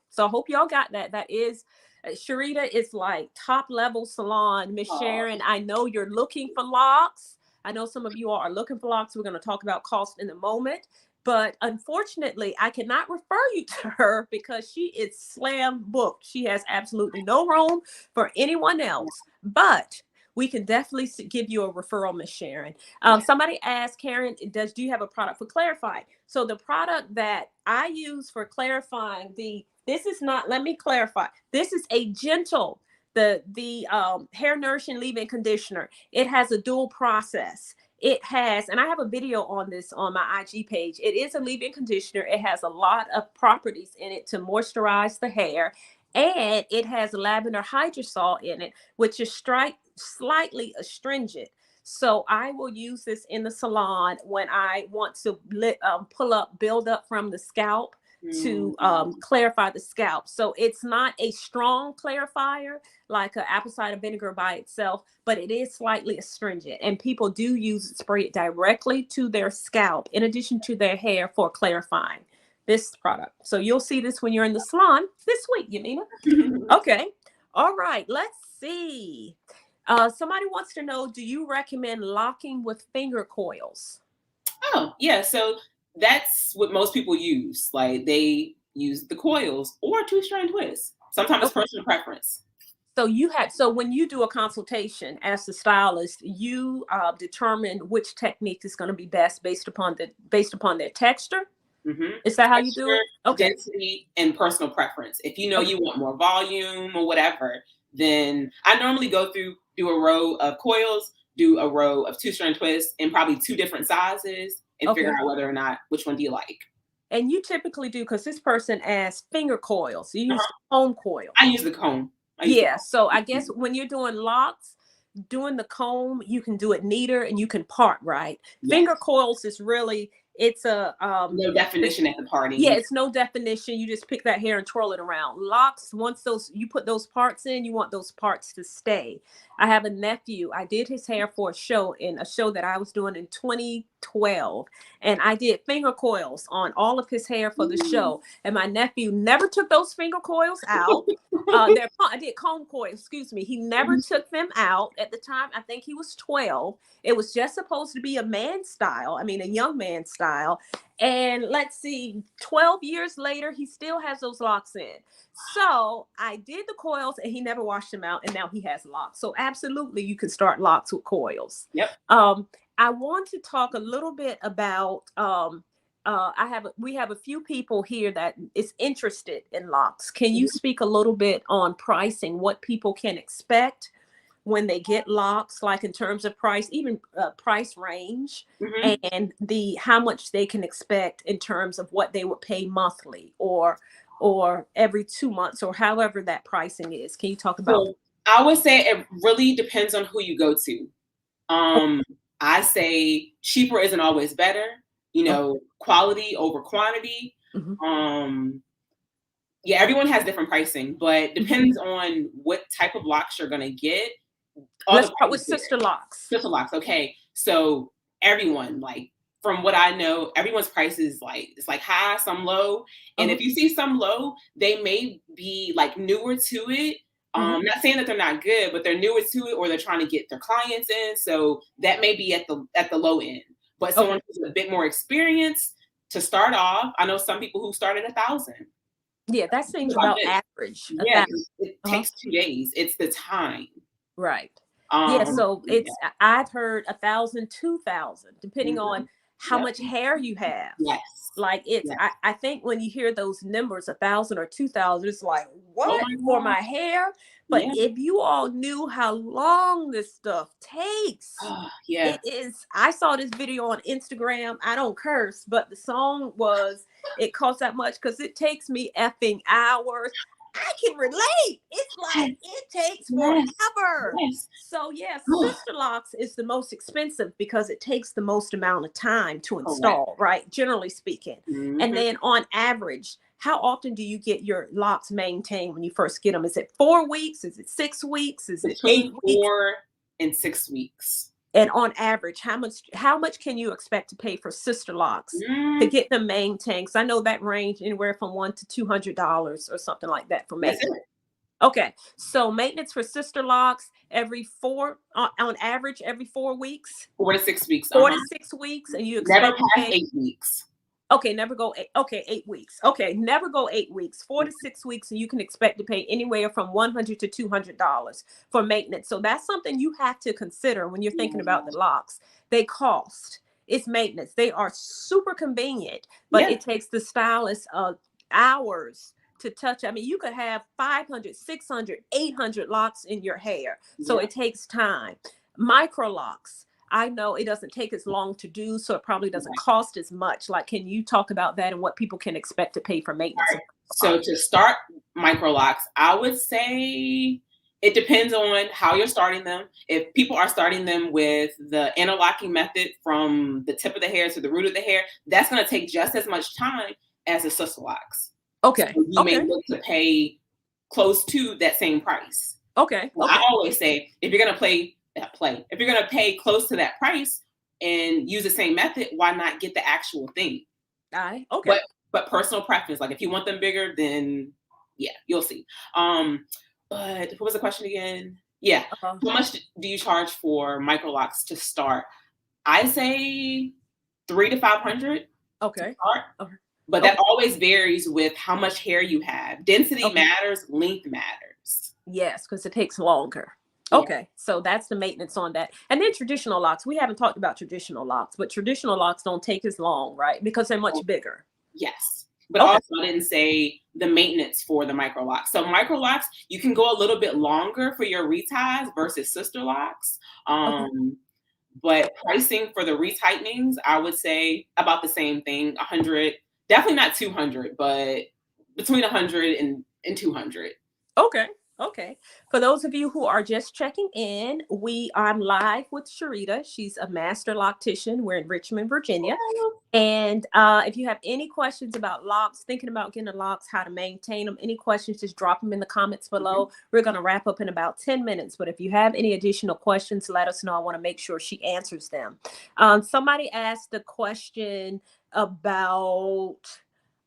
So I hope y'all got that. That is, Sherita is like top level salon. Miss Sharon, I know you're looking for locks. I know some of you are looking for locks. We're going to talk about cost in a moment. But unfortunately, I cannot refer you to her because she is slam booked. She has absolutely no room for anyone else. But we can definitely give you a referral, Miss Sharon. Somebody asked, Karen, do you have a product for clarifying? So the product that I use for clarifying, let me clarify. This is a gentle the hair nourishing leave-in conditioner. It has a dual process. It has, and I have a video on this on my IG page. It is a leave-in conditioner. It has a lot of properties in it to moisturize the hair. And it has lavender hydrosol in it, which is slightly astringent. So I will use this in the salon when I want to build up from the scalp to clarify the scalp. So it's not a strong clarifier like an apple cider vinegar by itself, but it is slightly astringent. And people do spray it directly to their scalp in addition to their hair for clarifying this product. So you'll see this when you're in the salon this week, Yamina. Okay. All right. Let's see. Somebody wants to know, do you recommend locking with finger coils? Oh, yeah. So that's what most people use. Like they use the coils or 2-strand twists. Sometimes it's personal preference. So when you do a consultation as the stylist, you determine which technique is going to be best based upon their texture. Mm-hmm. Is that how you do it? Okay. Density and personal preference. If you know you want more volume or whatever, then I normally do a row of coils, do a row of 2-strand twists in probably 2 different sizes and figure out whether or not which one do you like. And you typically do, because this person asked finger coils. You use the comb coil. I use the comb. So I guess when you're doing locks, doing the comb, you can do it neater and you can part, right? Yes. Finger coils is really, it's a no definition at the party. Yeah, it's no definition. You just pick that hair and twirl it around. Locks, once you put those parts in, you want those parts to stay. I have a nephew. I did his hair for a show that I was doing in 2012, and I did finger coils on all of his hair for the show. And my nephew never took those finger coils out. I did comb coils. Excuse me. He never took them out. At the time, I think he was 12. It was just supposed to be a young man style. And let's see, 12 years later, he still has those locks in. So I did the coils and he never washed them out. And now he has locks. So absolutely, you can start locks with coils. Yep. I want to talk a little bit about, we have a few people here that is interested in locks. Can you speak a little bit on pricing, what people can expect when they get locks, like in terms of price, even price range, and how much they can expect in terms of what they would pay monthly or every 2 months, or however that pricing is? Can you talk about? So I would say it really depends on who you go to. I say cheaper isn't always better. Quality over quantity. Yeah, everyone has different pricing, but depends on what type of locks you're going to get. Let's start with Sister Locks. Sister Locks, okay. So everyone, like from what I know, everyone's price is it's high, some low. And if you see some low, they may be like newer to it. Not saying that they're not good, but they're newer to it, or they're trying to get their clients in. So that may be at the low end. But someone who's a bit more experienced to start off, I know some people who start at 1,000. Yeah, that seems about average. Yeah, it takes 2 days. It's the time. Right. So I've heard 1,000, 2,000, depending on how much hair you have. Yes. Like I think when you hear those numbers, 1,000 or 2,000, it's like, what for my hair? But if you all knew how long this stuff takes, it is. I saw this video on Instagram. I don't curse, but the song was, it costs that much because it takes me effing hours. I can relate. It's like it takes forever. Yes. So Sister Locks is the most expensive because it takes the most amount of time to install, right? Generally speaking. And then on average, how often do you get your locks maintained when you first get them? Is it 4 weeks? Is it 6 weeks? Is it 8 weeks? 4 and 6 weeks. And on average, how much can you expect to pay for Sister Locks to get them maintained? Because I know that range anywhere from $100 to $200 or something like that for maintenance. Okay, so maintenance for Sister Locks on average every 4 weeks. 4 to 6 weeks. 4 to 6 weeks, and you expect never past 8 weeks. Okay, never go 8 weeks. Okay, never go 8 weeks, 4 to 6 weeks, and you can expect to pay anywhere from $100 to $200 for maintenance. So that's something you have to consider when you're thinking about the locks. They cost. It's maintenance. They are super convenient, but it takes the stylist hours to touch. I mean, you could have 500, 600, 800 locks in your hair. So it takes time. Micro locks, I know it doesn't take as long to do, so it probably doesn't cost as much. Like, can you talk about that and what people can expect to pay for maintenance? Right. So to start micro locks, I would say it depends on how you're starting them. If people are starting them with the interlocking method from the tip of the hair to the root of the hair, that's going to take just as much time as the sister locks. Okay. So you may look to pay close to that same price. Okay. Well, I always say, if you're going to if you're going to pay close to that price and use the same method, why not get the actual thing? Okay. But personal preference, like if you want them bigger, then yeah, you'll see. But what was the question again? Yeah. How much do you charge for micro locks to start? I say $300 to $500. Okay. But that always varies with how much hair you have. Density matters, length matters. Yes, because it takes longer. Okay, so that's the maintenance on that. And then traditional locks. We haven't talked about traditional locks, but traditional locks don't take as long, right? Because they're much bigger. Yes. But also I didn't say the maintenance for the micro locks. So micro locks, you can go a little bit longer for your reties versus sister locks. But pricing for the retightenings, I would say about the same thing, 100, definitely not 200, but between 100 and 200. Okay. For those of you who are just checking in, I'm live with Sherita. She's a master loctician. We're in Richmond, Virginia. And if you have any questions about locks, thinking about getting locks, how to maintain them, any questions, just drop them in the comments below. We're going to wrap up in about 10 minutes. But if you have any additional questions, let us know. I want to make sure she answers them. Somebody asked a question about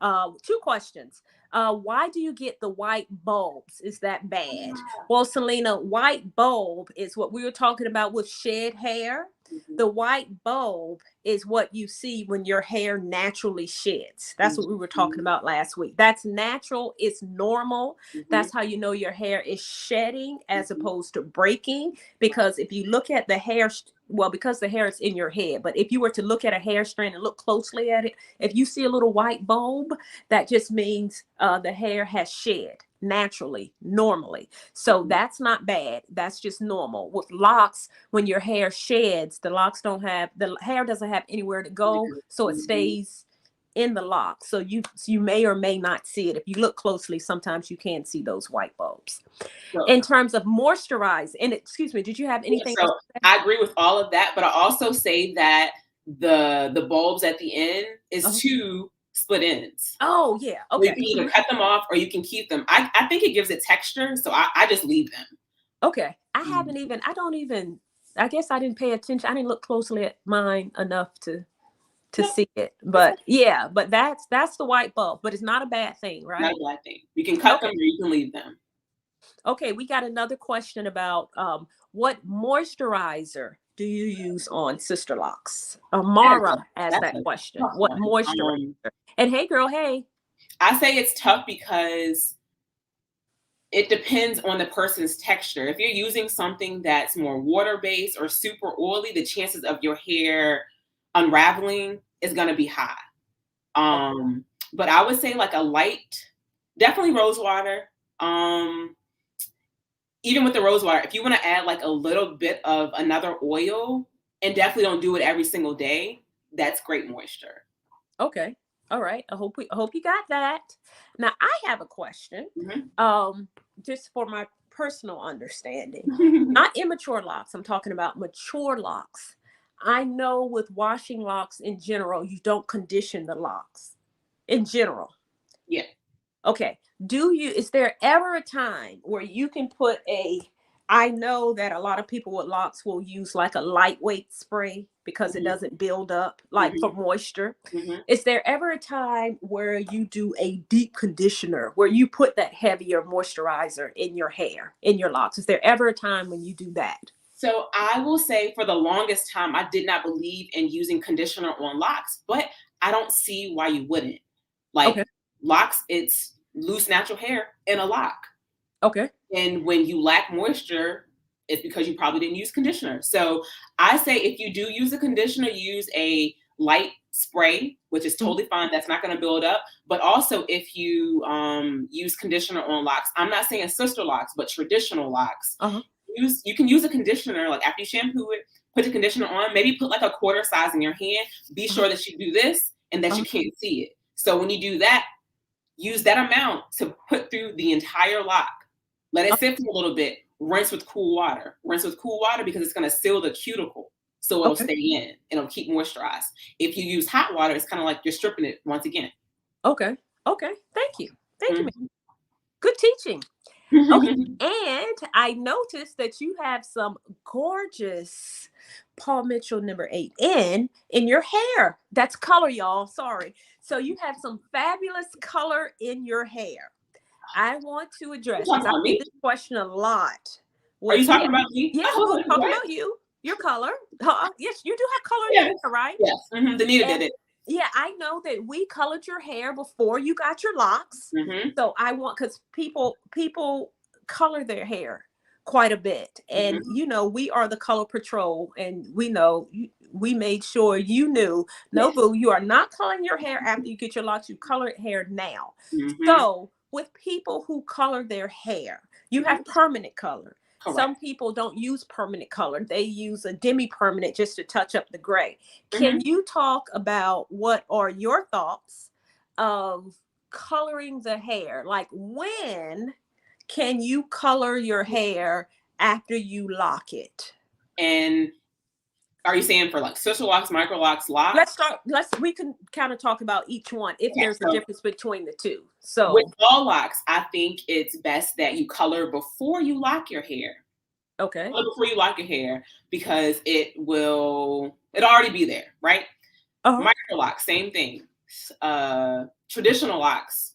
2 questions. Why do you get the white bulbs? Is that bad? Well, Selena, white bulb is what we were talking about with shed hair. The white bulb is what you see when your hair naturally sheds. That's what we were talking about last week. That's natural. It's normal. That's how you know your hair is shedding as opposed to breaking. Because if you look at the hair, because the hair is in your head, but if you were to look at a hair strand and look closely at it, if you see a little white bulb, that just means the hair has shed naturally, normally. So that's not bad. That's just normal. With locks, when your hair sheds, the hair doesn't have anywhere to go, so it stays in the lock. So you may or may not see it. If you look closely, sometimes you can see those white bulbs. In terms of moisturize, and excuse me, did you have anything? So I agree with all of that, but I also say that the bulbs at the end is 2 split ends. Oh yeah. Okay. You can either cut them off or you can keep them. I think it gives it texture, so I just leave them. Okay. I guess I didn't pay attention. I didn't look closely at mine enough to see it. But yeah, but that's the white bulb, but it's not a bad thing, right? Not a bad thing. You can cut them or you can leave them. Okay, we got another question about what moisturizer do you use on sister locks? Mara asked that question. What moisturizer? And hey, girl, hey. I say it's tough because it depends on the person's texture. If you're using something that's more water-based or super oily, the chances of your hair unraveling is going to be high. But I would say like a light, definitely rose water. Even with the rose water, if you want to add like a little bit of another oil, and definitely don't do it every single day, that's great moisture. Okay. All right. I hope you got that. Now I have a question. Just for my personal understanding. Not immature locks. I'm talking about mature locks. I know with washing locks in general, you don't condition the locks in general. Yeah. Okay. Is there ever a time where you can put I know that a lot of people with locks will use like a lightweight spray because it doesn't build up for moisture. Is there ever a time where you do a deep conditioner where you put that heavier moisturizer in your hair, in your locks? Is there ever a time when you do that? So I will say for the longest time, I did not believe in using conditioner on locks, but I don't see why you wouldn't. Locks, it's loose natural hair in a lock. Okay. And when you lack moisture, it's because you probably didn't use conditioner. So I say if you do use a conditioner, use a light spray, which is totally fine. That's not going to build up. But also if you use conditioner on locks, I'm not saying sister locks, but traditional locks, you can use a conditioner, like after you shampoo it, put the conditioner on, maybe put like a quarter size in your hand. Be sure that you do this and that you can't see it. So when you do that, use that amount to put through the entire lock. Let it sit for a little bit. Rinse with cool water. Rinse with cool water because it's going to seal the cuticle. So it'll stay in and it'll keep moisturized. If you use hot water, it's kind of like you're stripping it once again. Okay. Thank you. Thank you. Good teaching. Okay. And I noticed that you have some gorgeous Paul Mitchell number 8 in your hair. That's color, y'all. Sorry. So you have some fabulous color in your hair. I want to address this. I get this question a lot. Are you talking about me? Yeah, we're talking about you. Your color. Yes, you do have color in your hair, right? Yes. Danita did it. Yeah, I know that we colored your hair before you got your locks. So I want, because people color their hair quite a bit. And, you know, we are the color patrol, and we know we made sure you knew, no, boo, you are not coloring your hair after you get your locks. You color hair now. So with people who color their hair, you have permanent color. Correct. Some people don't use permanent color. They use a demi-permanent just to touch up the gray. Can you talk about what are your thoughts of coloring the hair? Like, when can you color your hair after you lock it? And are you saying for like sister locks, micro locks, locks? We can kind of talk about each one if there's a difference between the two. So with all locks, I think it's best that you color before you lock your hair. Okay. Color before you lock your hair, because it'll already be there, right? Micro locks, same thing. Traditional locks,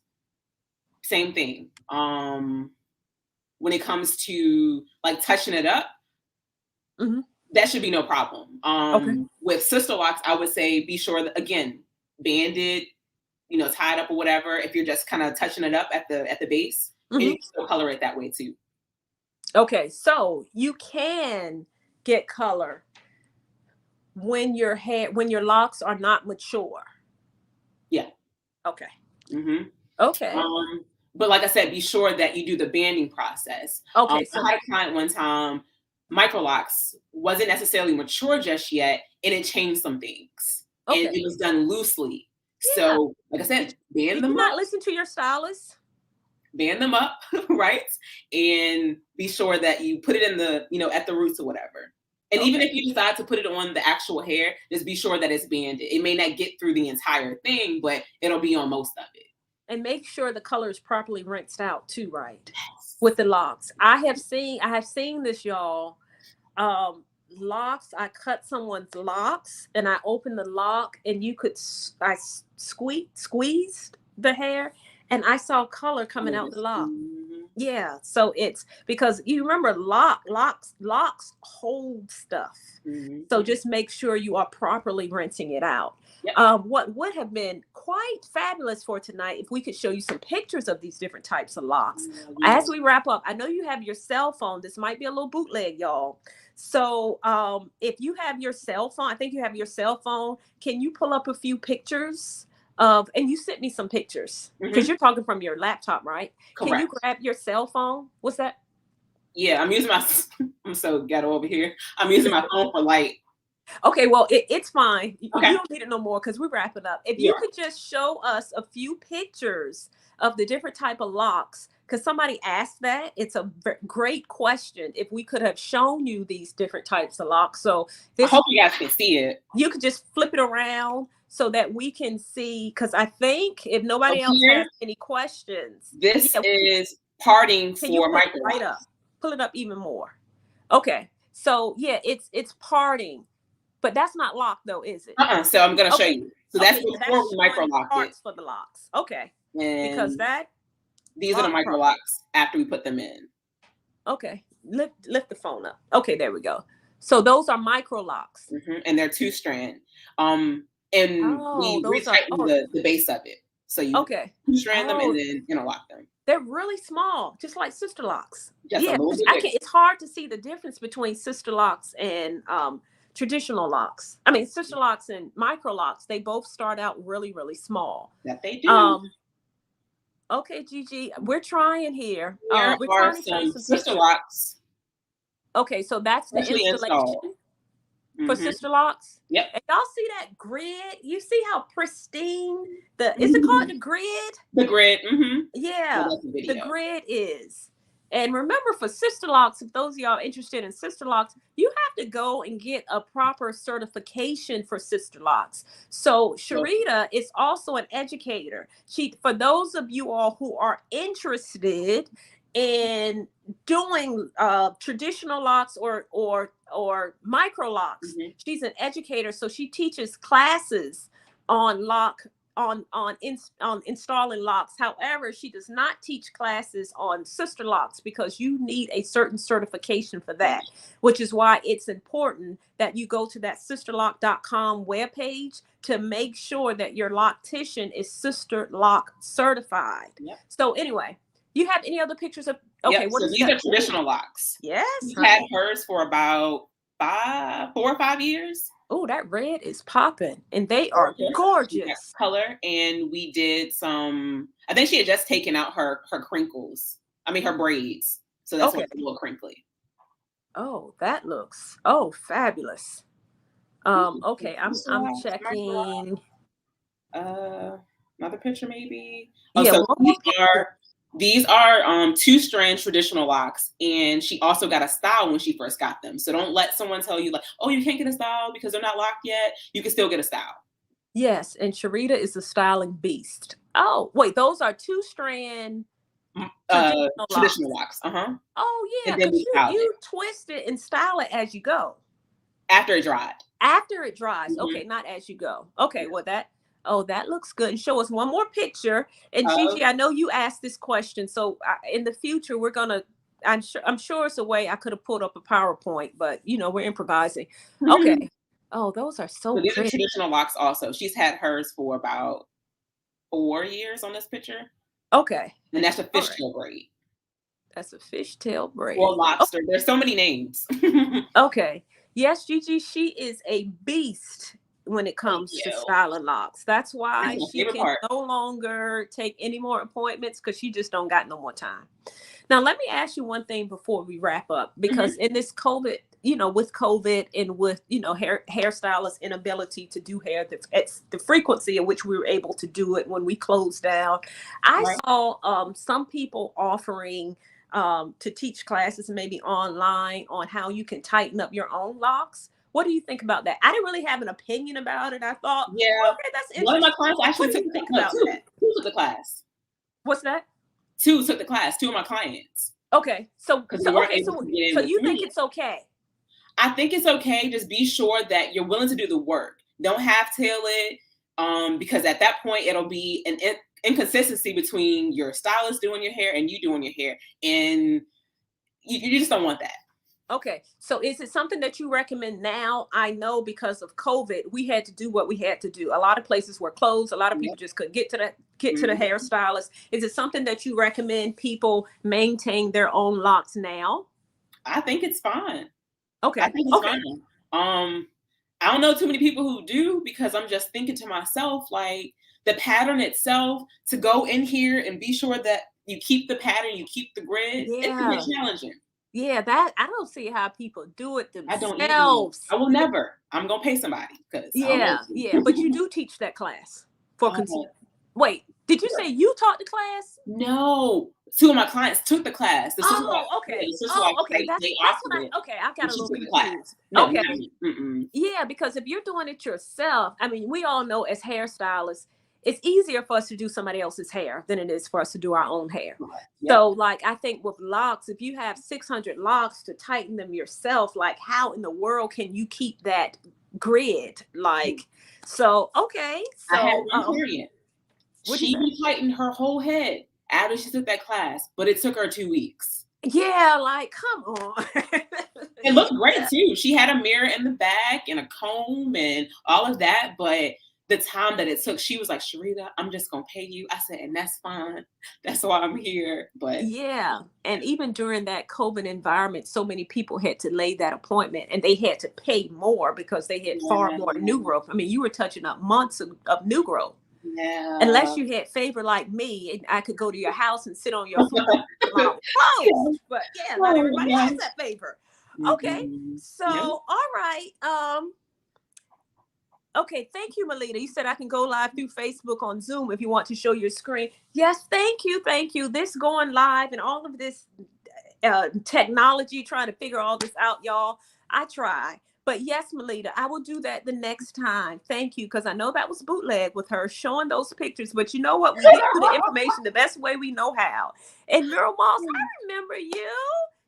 same thing. When it comes to like touching it up, that should be no problem. With sister locks, I would say be sure that, again, banded, tied up or whatever. If you're just kind of touching it up at the base, and you can still color it that way too. Okay, so you can get color when your locks are not mature. Yeah. Okay. Okay. But like I said, be sure that you do the banding process. Okay. So I had a client one time, micro locks wasn't necessarily mature just yet, and it changed some things. Okay. And it was done loosely. Yeah. So like I said, band them up. Not listen to your stylist. Band them up, right? And be sure that you put it in the, at the roots or whatever. And even if you decide to put it on the actual hair, just be sure that it's banded. It may not get through the entire thing, but it'll be on most of it. And make sure the color is properly rinsed out too, right? Yes. With the locks. I have seen this, y'all. Locks, I cut someone's locks and I opened the lock, and I squeezed the hair, and I saw color coming out the lock. Yeah, so it's because you remember locks hold stuff. So just make sure you are properly rinsing it out. Yep. What would have been quite fabulous for tonight if we could show you some pictures of these different types of locks. As we wrap up, I know you have your cell phone. This might be a little bootleg, y'all. So if you have your cell phone, I think you have your cell phone. Can you pull up a few pictures? And you sent me some pictures because you're talking from your laptop, right? Correct. Can you grab your cell phone? What's that? Yeah, I'm so ghetto over here. I'm using my phone for light. Okay, well, it's fine. Okay. You don't need it no more because we're wrapping up. If you could just show us a few pictures of the different type of locks, because somebody asked that. It's a great question. If we could have shown you these different types of locks. So I hope you guys can see it. You could just flip it around so that we can see, because I think if nobody else has any questions. This is parting for micro locks. Right up. Pull it up even more. Okay. So yeah, it's parting. But that's not locked though, is it? So I'm going to show you. So that's before we micro lock it. For the locks. Okay. And because these are the micro locks after we put them in. Okay. Lift the phone up. Okay, there we go. So those are micro locks. And they're 2-strand. And we retighten the base of it. So you 2-strand them and then interlock them. They're really small, just like sister locks. Just a little bit. It's hard to see the difference between sister locks and traditional locks. I mean, sister locks and micro locks, they both start out really, really small. That they do. Okay, Gigi, we're trying here. Here are some sister locks. Okay, so that's the installation for sister locks. Yep. And y'all see that grid? You see how pristine is it called the grid? The grid. Yeah, the grid is. And remember, for sister locks, if those of y'all interested in sister locks, you have to go and get a proper certification for sister locks. So Sherita is also an educator. For those of you all who are interested in doing traditional locks or micro locks, she's an educator. So she teaches classes on installing locks. However, she does not teach classes on sister locks because you need a certain certification for that, which is why it's important that you go to that sisterlock.com webpage to make sure that your loctician is sister lock certified. Yep. So anyway, you have any other pictures of so these are traditional locks. Yes. She had hers for about 4 or 5 years. Oh, that red is popping, and they are gorgeous. Color, and we did some. I think she had just taken out her crinkles. I mean, her braids. So that's why it's a little crinkly. Oh, that looks fabulous. Okay, I'm checking. Another picture, maybe. So these are 2-strand traditional locks, and she also got a style when she first got them. So don't let someone tell you like, oh, you can't get a style because they're not locked yet. You can still get a style. Yes, and Sherita is a styling beast. Oh, wait, those are 2-strand traditional locks. Oh yeah, because you twist it and style it as you go. After it dried. After it dries. Okay, not as you go. Okay, well that looks good. And show us one more picture. And Gigi, I know you asked this question, so in the future we're gonna. I'm sure it's a way I could have pulled up a PowerPoint, but we're improvising. Okay. Oh, those are so these pretty. are traditional locks also. She's had hers for about 4 years on this picture. Okay. And that's a fishtail braid. That's a fishtail braid. Or lobster. There's so many names. Okay. Yes, Gigi, she is a beast when it comes to styling locks. That's why she can no longer take any more appointments because she just don't got no more time. Now, let me ask you one thing before we wrap up, because in this COVID, with COVID and with, hairstylists' inability to do hair, it's the frequency in which we were able to do it when we closed down. I saw some people offering to teach classes maybe online on how you can tighten up your own locks. What do you think about that? I didn't really have an opinion about it. I thought, okay, that's interesting. One of my clients actually took the class. What's that? 2 took the class. 2 of my clients. Okay, so you think it's okay? I think it's okay. Just be sure that you're willing to do the work. Don't half-tail it, because at that point it'll be an inconsistency between your stylist doing your hair and you doing your hair, and you just don't want that. Okay, so is it something that you recommend now? I know because of COVID, we had to do what we had to do. A lot of places were closed. A lot of people just couldn't get to the hairstylist. Is it something that you recommend people maintain their own locks now? I think it's fine. Okay. I think it's fine. I don't know too many people who do, because I'm just thinking to myself, like, the pattern itself, to go in here and be sure that you keep the pattern, you keep the grid, it's pretty challenging. Yeah, that I don't see how people do it themselves. I don't. I will never. I'm gonna pay somebody because but you do teach that class for Wait, did you say you taught the class? No, 2 of my clients took the class. Okay. That's what I got a little confused. Okay. Yeah, because if you're doing it yourself, I mean, we all know as hairstylists, it's easier for us to do somebody else's hair than it is for us to do our own hair. Yep. So like, I think with locks, if you have 600 locks to tighten them yourself, like how in the world can you keep that grid? Like, so, okay. So I had one client. She tightened her whole head after she took that class, but it took her 2 weeks. Yeah, like, come on. It looked great too. She had a mirror in the back and a comb and all of that, but the time that it took, she was like, Sherita, I'm just going to pay you. I said, and that's fine. That's why I'm here. But yeah. And even during that COVID environment, so many people had to lay that appointment and they had to pay more because they had far more new growth. I mean, you were touching up months of new growth. Yeah. Unless you had favor like me and I could go to your house and sit on your floor. But yeah, not everybody has that favor. Okay. So, all right. Okay, thank you, Melita. You said I can go live through Facebook on Zoom if you want to show your screen. Yes, thank you, thank you. This going live and all of this technology, trying to figure all this out, y'all. I try. But yes, Melita, I will do that the next time. Thank you, because I know that was bootleg with her showing those pictures. But you know what? We get to the information the best way we know how. And Mural Moss, I remember you.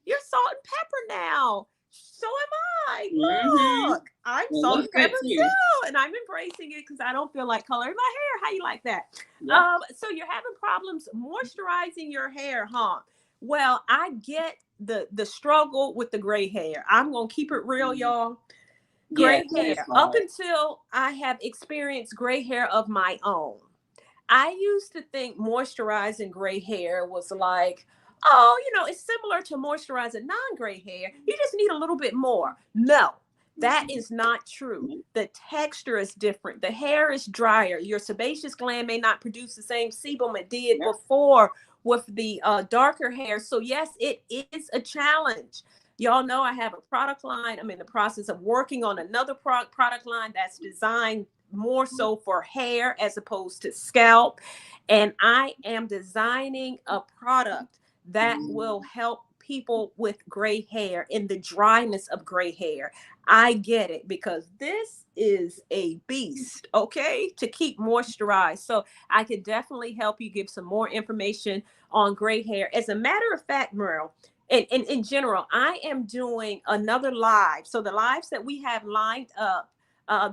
You're Salt and Pepper now. So am I. Look, I'm Salt and Pepper too. And I'm embracing it because I don't feel like coloring my hair. How you like that? Yeah. So you're having problems moisturizing your hair, huh? Well, I get the struggle with the gray hair. I'm going to keep it real, y'all. Gray hair. Up until I have experienced gray hair of my own. I used to think moisturizing gray hair was like, oh, you know, it's similar to moisturizing non-gray hair. You just need a little bit more. No, that is not true. The texture is different. The hair is drier. Your sebaceous gland may not produce the same sebum it did before with the darker hair. So yes, it is a challenge. Y'all know I have a product line. I'm in the process of working on another product line that's designed more so for hair as opposed to scalp. And I am designing a product that will help people with gray hair in the dryness of gray hair. I get it because this is a beast, okay, to keep moisturized. So I could definitely help you give some more information on gray hair. As a matter of fact, Merle, and in general, I am doing another live. So the lives that we have lined up,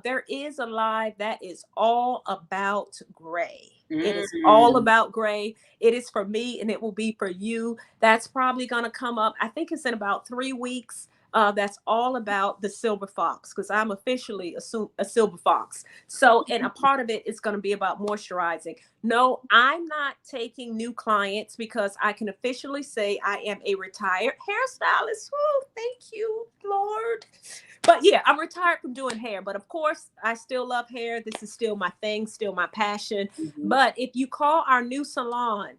there is a live that is all about gray. It is all about gray. It is for me and it will be for you. That's probably going to come up. I think it's in about 3 weeks. That's all about the silver fox because I'm officially a silver fox. So, and a part of it is going to be about moisturizing. No, I'm not taking new clients because I can officially say I am a retired hairstylist. Oh, thank you, Lord. But yeah, I'm retired from doing hair. But of course, I still love hair. This is still my thing, still my passion. But if you call our new salon,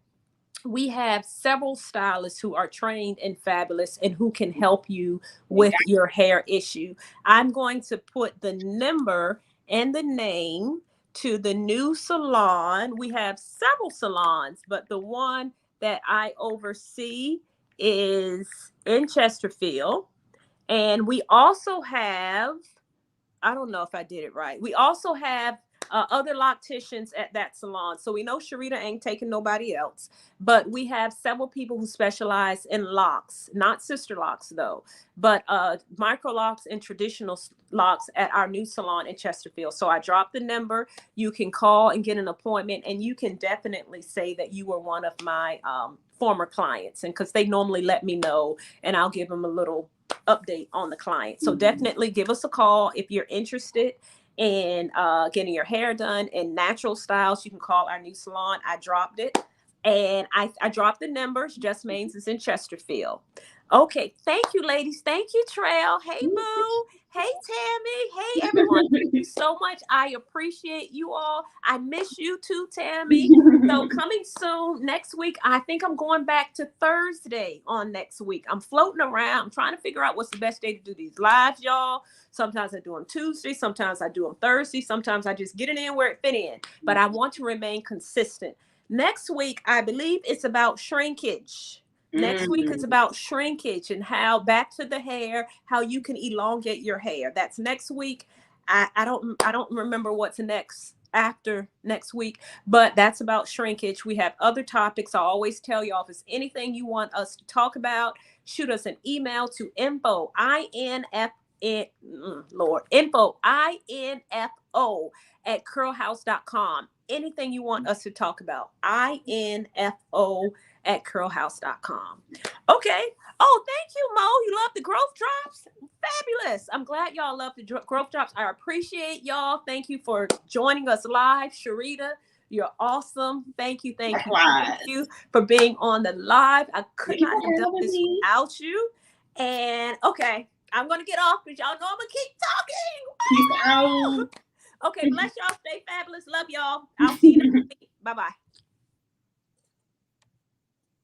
we have several stylists who are trained and fabulous and who can help you with your hair issue. I'm going to put the number and the name to the new salon. We have several salons, but the one that I oversee is in Chesterfield. And we also have, I don't know if I did it right. We also have other locticians at that salon. So we know Sherita ain't taking nobody else, but we have several people who specialize in locks, not sister locks though, but micro locks and traditional locks at our new salon in Chesterfield. So I dropped the number. You can call and get an appointment, and you can definitely say that you were one of my former clients, and because they normally let me know, and I'll give them a little update on the client. So definitely give us a call if you're interested in getting your hair done in natural styles. You can call our new salon. I dropped it, and I dropped the numbers. Just means it's in Chesterfield. Okay, thank you, ladies. Thank you, Trail. Hey, Boo. Hey, Tammy. Hey, everyone. Thank you so much. I appreciate you all. I miss you too, Tammy. So coming soon next week, I think I'm going back to Thursday on next week. I'm floating around. I'm trying to figure out what's the best day to do these lives, y'all. Sometimes I do them Tuesday. Sometimes I do them Thursday. Sometimes I just get it in where it fit in. But I want to remain consistent. Next week, I believe it's about shrinkage. Next week is about shrinkage and how, back to the hair, how you can elongate your hair. That's next week. I don't remember what's next after next week, but that's about shrinkage. We have other topics. I always tell y'all, if there's anything you want us to talk about, shoot us an email to info @curlhouse.com. Anything you want us to talk about, info curlhouse.com. Okay. Oh, thank you, Mo. You love the growth drops? Fabulous. I'm glad y'all love the growth drops. I appreciate y'all. Thank you for joining us live. Sherita, you're awesome. Thank you. Thank you for being on the live. I could not have done this without you. And okay, I'm going to get off because y'all know I'm going to keep talking. Peace out. Okay, bless y'all. Stay fabulous. Love y'all. I'll see you next week. Bye-bye.